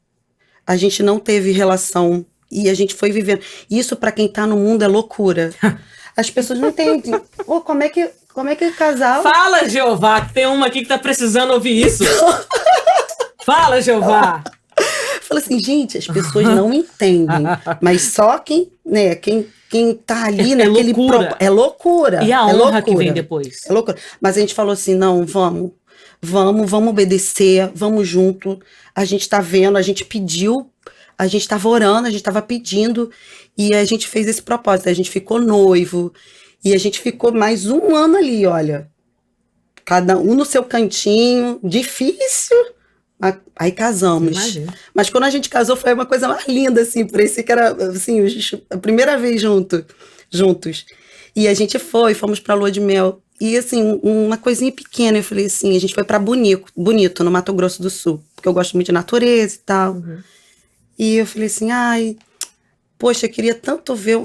a gente não teve relação e a gente foi vivendo. Isso, para quem tá no mundo, é loucura. As pessoas não entendem. Pô, como é que o casal... Fala, Jeová, que tem uma aqui que tá precisando ouvir isso. Fala, Jeová. Fala assim, gente, as pessoas não entendem, mas só quem tá ali naquele... loucura. É loucura. E a é honra loucura. que vem depois. É loucura. Mas a gente falou assim, não, vamos obedecer, vamos junto. A gente tá vendo, a gente pediu, a gente tava orando, a gente tava pedindo, e a gente fez esse propósito. A gente ficou noivo, e a gente ficou mais 1 ano ali, olha. Cada um no seu cantinho, difícil... Aí casamos. Imagina. Mas quando a gente casou foi uma coisa mais linda, assim, parecia que era assim, a primeira vez juntos. E a gente fomos pra lua de mel. E assim, uma coisinha pequena, eu falei assim, a gente foi pra Bonito, no Mato Grosso do Sul, porque eu gosto muito de natureza e tal. Uhum. E eu falei assim, ai, poxa, eu queria tanto ver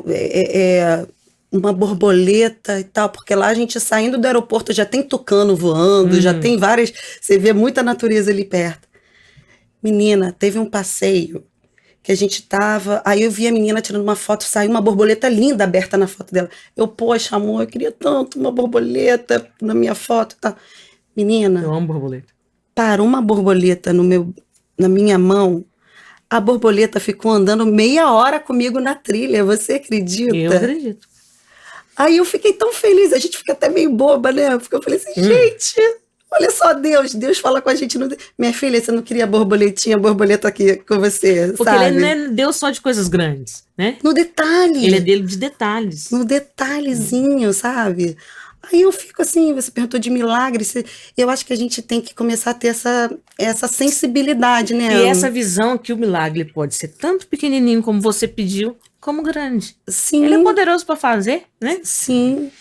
uma borboleta e tal, porque lá a gente saindo do aeroporto já tem tucano voando, já tem várias, você vê muita natureza ali perto. Menina, teve um passeio que a gente tava, aí eu vi a menina tirando uma foto, saiu uma borboleta linda aberta na foto dela. Eu, poxa, amor, eu queria tanto uma borboleta na minha foto e tal. Menina, Eu amo borboleta. parou uma borboleta na minha mão, a borboleta ficou andando meia hora comigo na trilha, você acredita? Eu acredito. Aí eu fiquei tão feliz, a gente fica até meio boba, né? Porque eu falei assim, gente, olha só Deus fala com a gente. Minha filha, você não queria borboleta aqui com você, Porque sabe? ele não é Deus só de coisas grandes, né? No detalhe. Ele é dele de detalhes. No detalhezinho, sabe? Aí eu fico assim, você perguntou de milagre, eu acho que a gente tem que começar a ter essa sensibilidade, né? E essa visão que o milagre pode ser tanto pequenininho como você pediu, como grande. Sim. Ele é poderoso para fazer, né? Sim.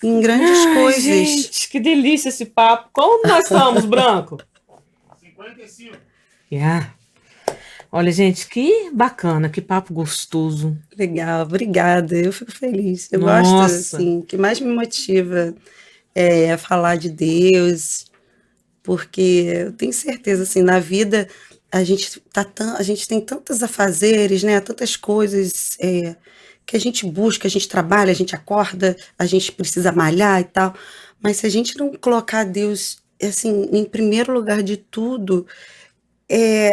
Em grandes coisas. Gente, que delícia esse papo. Como nós estamos, Branco? 55. Yeah. Olha, gente, que bacana, que papo gostoso. Legal, obrigada. Eu fico feliz. Eu Nossa. gosto, assim, o que mais me motiva falar de Deus, porque eu tenho certeza, assim, na vida a gente tem tantos afazeres, né? Tantas coisas que a gente busca, a gente trabalha, a gente acorda, a gente precisa malhar e tal, mas se a gente não colocar Deus, assim, em primeiro lugar de tudo,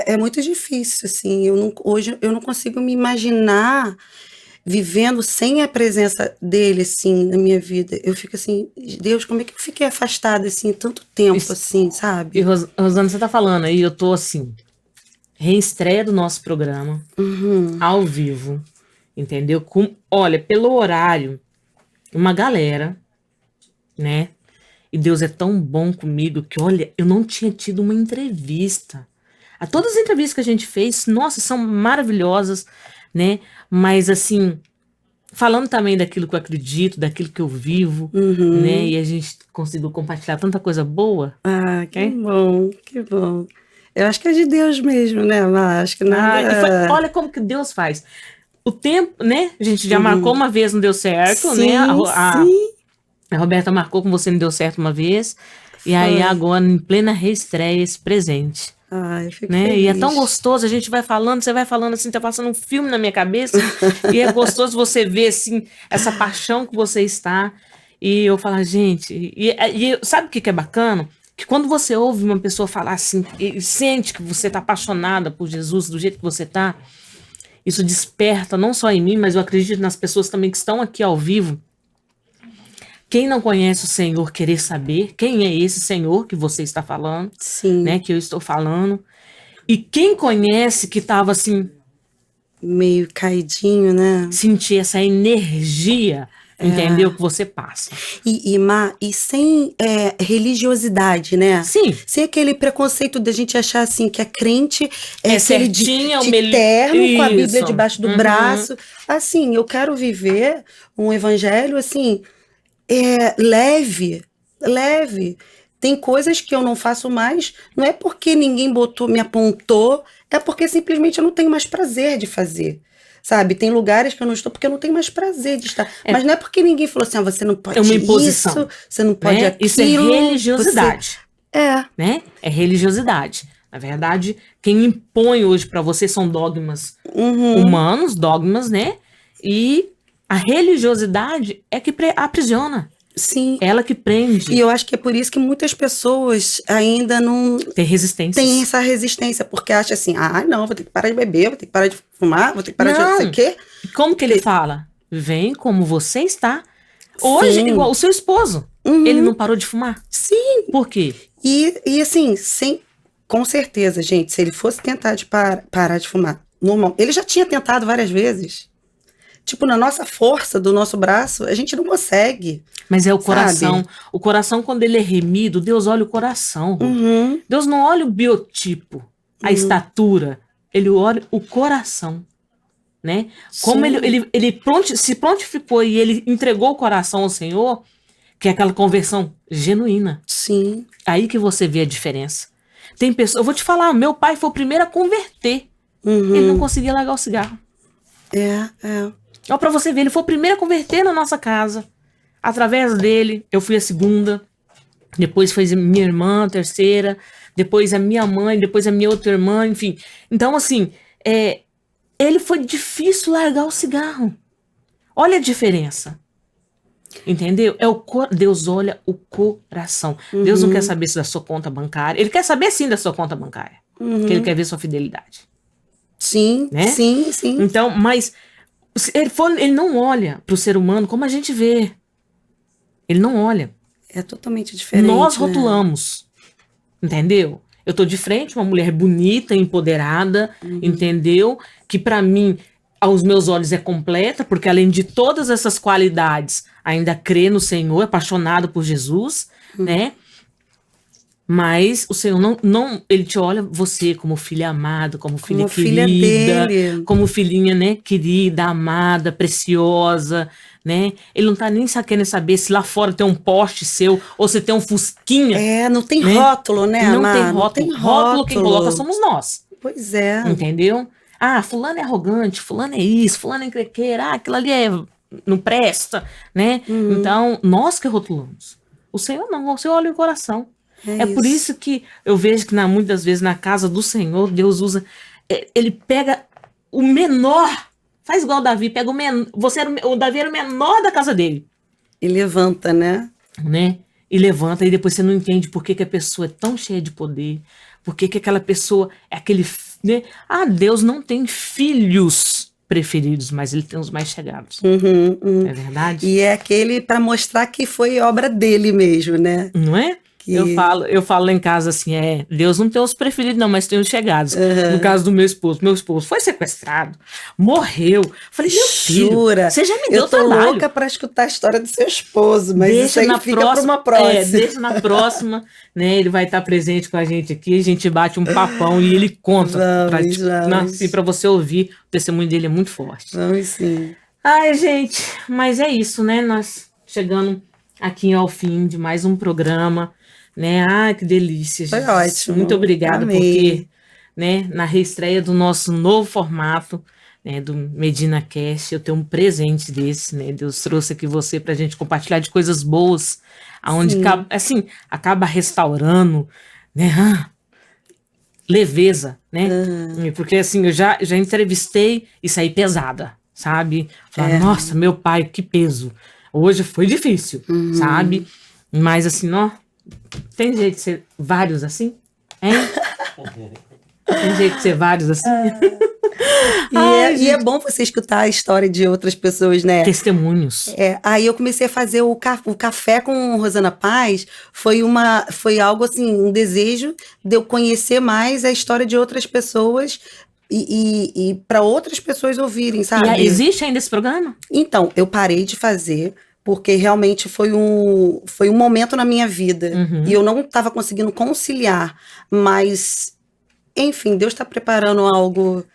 é muito difícil, assim, hoje eu não consigo me imaginar vivendo sem a presença dele, assim, na minha vida. Eu fico assim, Deus, como é que eu fiquei afastada, assim, tanto tempo, Isso. assim, E sabe? Rosana, você tá falando aí, eu tô assim, reestreia do nosso programa, Uhum, ao vivo, entendeu? Olha, pelo horário, uma galera, né? E Deus é tão bom comigo que, olha, eu não tinha tido uma entrevista. Todas as entrevistas que a gente fez, nossa, são maravilhosas, né? Mas, assim, falando também daquilo que eu acredito, daquilo que eu vivo, né? uhum. E a gente conseguiu compartilhar tanta coisa boa, Ah, que né? bom, que bom. Eu acho que é de Deus mesmo, né, Mar? Acho que nada. Olha como que Deus faz. O tempo, né? A gente já marcou Uhum. uma vez, não deu certo, né? Sim, sim, A Roberta marcou com você, não deu certo uma vez. E aí foi. agora, em plena reestreia, esse presente. Ai, eu fico Né? E é tão feliz. gostoso, a gente vai falando, você vai falando assim, tá passando um filme na minha cabeça, e é gostoso você ver, assim, essa paixão que você está, e eu falo, gente, sabe o que que é bacana? Que quando você ouve uma pessoa falar assim, e sente que você tá apaixonada por Jesus, do jeito que você tá, isso desperta, não só em mim, mas eu acredito nas pessoas também que estão aqui ao vivo. Quem não conhece o Senhor, querer saber quem é esse Senhor que você está falando, né, Sim, que eu estou falando. E quem conhece que estava assim, meio caidinho, né? sentir essa energia, entendeu? Que você passa. E sem religiosidade, né? Sim, Sem aquele preconceito da gente achar assim que a crente é é aquele certinha, de terno com a Bíblia Isso. debaixo do Uhum. braço. Assim, eu quero viver um evangelho assim, leve, leve. Tem coisas que eu não faço mais, não é porque ninguém me apontou, é porque simplesmente eu não tenho mais prazer de fazer. Sabe, tem lugares que eu não estou porque eu não tenho mais prazer de estar. É, Mas não é porque ninguém falou assim, você não é uma pode isso, imposição, você não pode né? Isso é aquilo, você. religiosidade, É, né? É religiosidade. Na verdade, quem impõe hoje para você são dogmas uhum, humanos, dogmas, né? E a religiosidade é que aprisiona, sim. ela que E prende, eu acho que é por isso que muitas pessoas ainda não tem têm resistências. essa resistência, porque acham assim, não, vou ter que parar de beber, vou ter que parar de fumar, vou ter que parar de não sei o Não, quê. como que ele Porque, fala? Vem como você está. Hoje, igual sim, o seu esposo. Ele uhum, não parou de fumar. sim. Por quê? E assim, com certeza, gente, se ele fosse tentar parar de fumar, normal, ele já tinha tentado várias vezes. Tipo, na nossa força do nosso braço, a gente não consegue, Mas é o coração. sabe? O coração, quando ele é remido, Deus olha o coração, Rô. Uhum, Deus não olha o biotipo, a uhum, estatura. Ele olha o coração, né? Como sim, ele se prontificou e ele entregou o coração ao Senhor, que é aquela conversão genuína. sim, Aí que você vê a diferença. Tem pessoas, eu vou te falar, meu pai foi o primeiro a converter. Ele não uhum, conseguia largar o cigarro. é, Ó, pra você ver, ele foi o primeiro a converter na nossa casa. Através dele, eu fui a segunda. Depois foi minha irmã, a terceira. Depois a minha mãe, depois a minha outra irmã, enfim. Então, assim, ele foi difícil largar o cigarro. Olha a diferença. Entendeu? Deus olha o coração. Deus não quer uhum, saber se da sua conta bancária. Ele quer saber sim da sua conta bancária. Porque ele uhum, quer ver sua fidelidade. sim, Né? sim, sim, Então, mas ele não olha para o ser humano como a gente vê. Ele não olha. é totalmente Nós diferente, né? rotulamos, entendeu? Eu tô de frente, uma mulher bonita, empoderada, Uhum, entendeu? Que para mim, aos meus olhos, é completa, porque além de todas essas qualidades, ainda crê no Senhor, é apaixonado por Jesus, uhum. né? Mas o Senhor não, ele te olha você como filha amada, como filha Como filha querida, dele, como filhinha, né, querida, amada, preciosa, né? Ele não tá nem querendo saber se lá fora tem um Porsche seu ou se tem um Fusquinha, não tem né? rótulo, né, Não tem Amar? Não rótulo. tem Rótulo quem coloca rótulo. somos nós, Pois é. entendeu? Ah, fulano é arrogante, fulano é isso, fulano é encrenqueira, aquilo ali não presta, né? Uhum. Então, nós que rotulamos. O Senhor não, o Senhor olha o coração. É por isso. isso que eu vejo que muitas vezes na casa do Senhor, Deus usa, ele pega o menor, faz igual o Davi, pega o menor, o Davi era o menor da casa dele, E levanta, né? né? E levanta, e depois você não entende por que que a pessoa é tão cheia de poder, por que que aquela pessoa é aquele, né? Ah, Deus não tem filhos preferidos, mas ele tem os mais chegados. É verdade? E é aquele para mostrar que foi obra dele mesmo, né? Não é? Que... Eu falo lá em casa assim, Deus não tem os preferidos não, mas tem os chegados. No caso do meu esposo foi sequestrado, morreu. Falei, meu filho, Jura? você já me deu Eu tô trabalho. louca para escutar a história do seu esposo, mas Deixa isso aí na fica para uma próxima, próxima. deixa na próxima, né? Ele vai estar presente com a gente aqui, a gente bate um papão e ele conta Vamos. pra você ouvir. O testemunho dele é muito forte. Vamos sim. Ai, gente, mas é isso, né? Nós chegando aqui ao fim de mais um programa, né? Ai, que delícia, Foi gente. ótimo. Muito obrigada, Amei. porque, né, na reestreia do nosso novo formato, né, do Medina Cast, eu tenho um presente desse, né? Deus trouxe aqui você pra gente compartilhar de coisas boas, aonde acaba restaurando, né? Leveza, né? Porque assim, eu já entrevistei e saí pesada, sabe? Falar, nossa, meu pai, que peso. Hoje foi difícil, sabe? Mas assim, ó, tem jeito de ser vários assim? Hein? Tem jeito de ser vários assim? E é bom você escutar a história de outras pessoas, né? Testemunhos. Aí eu comecei a fazer o café com Rosana Paz, foi algo assim, um desejo de eu conhecer mais a história de outras pessoas e para outras pessoas ouvirem, sabe? E existe ainda esse programa? Então, eu parei de fazer porque realmente foi um momento na minha vida e eu não estava conseguindo conciliar, mas enfim, Deus está preparando algo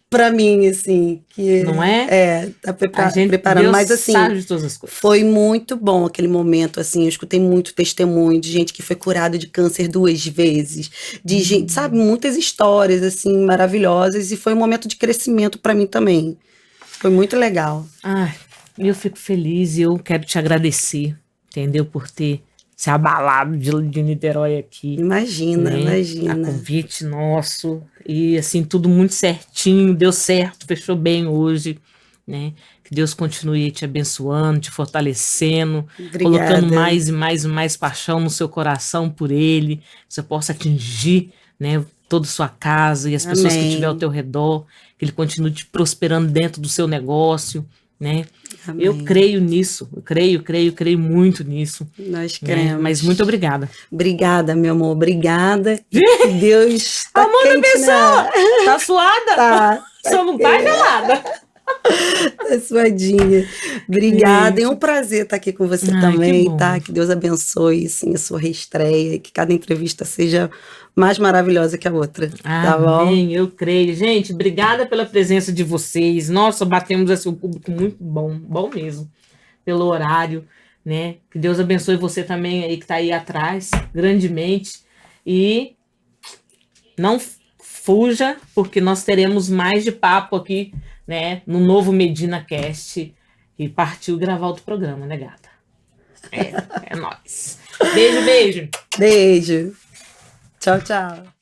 pra mim, assim, que... Não é? Tá preparando, Deus mas assim, sabe de todas as coisas. foi muito bom aquele momento, assim, eu escutei muito testemunho de gente que foi curada de câncer 2 vezes, de gente, sabe, muitas histórias, assim, maravilhosas, e foi um momento de crescimento pra mim também, foi muito legal. Ai, eu fico feliz e eu quero te agradecer, entendeu, por ter se abalado de Niterói aqui. Imagina, né? imagina. A convite nosso, e assim, tudo muito certinho, deu certo, fechou bem hoje, né? Que Deus continue te abençoando, te fortalecendo, Obrigada. colocando mais e mais e mais paixão no seu coração por Ele, que você possa atingir, né, toda a sua casa e as pessoas que Amém. estiver ao teu redor, que Ele continue te prosperando dentro do seu negócio, né? Amém. Eu creio nisso, eu creio muito nisso. Nós né? cremos. Mas muito obrigada. Obrigada, meu amor, obrigada. Que Deus tá Amor da quente, pessoa! né? Tá suada? Tá. Só não tá gelada. Tá suadinha. Obrigada, é um prazer estar aqui com você Ai, que também, bom. tá? Que Deus abençoe, sim, a sua reestreia, que cada entrevista seja mais maravilhosa que a outra, tá bom? Amém, eu creio. Gente, obrigada pela presença de vocês. Nossa, batemos assim, um público muito bom mesmo, pelo horário, né? Que Deus abençoe você também aí que tá aí atrás, grandemente. E não fuja, porque nós teremos mais de papo aqui, né? No novo Medina Cast. E partiu gravar outro programa, né, gata? É nóis. Beijo. Beijo. Tchau, tchau.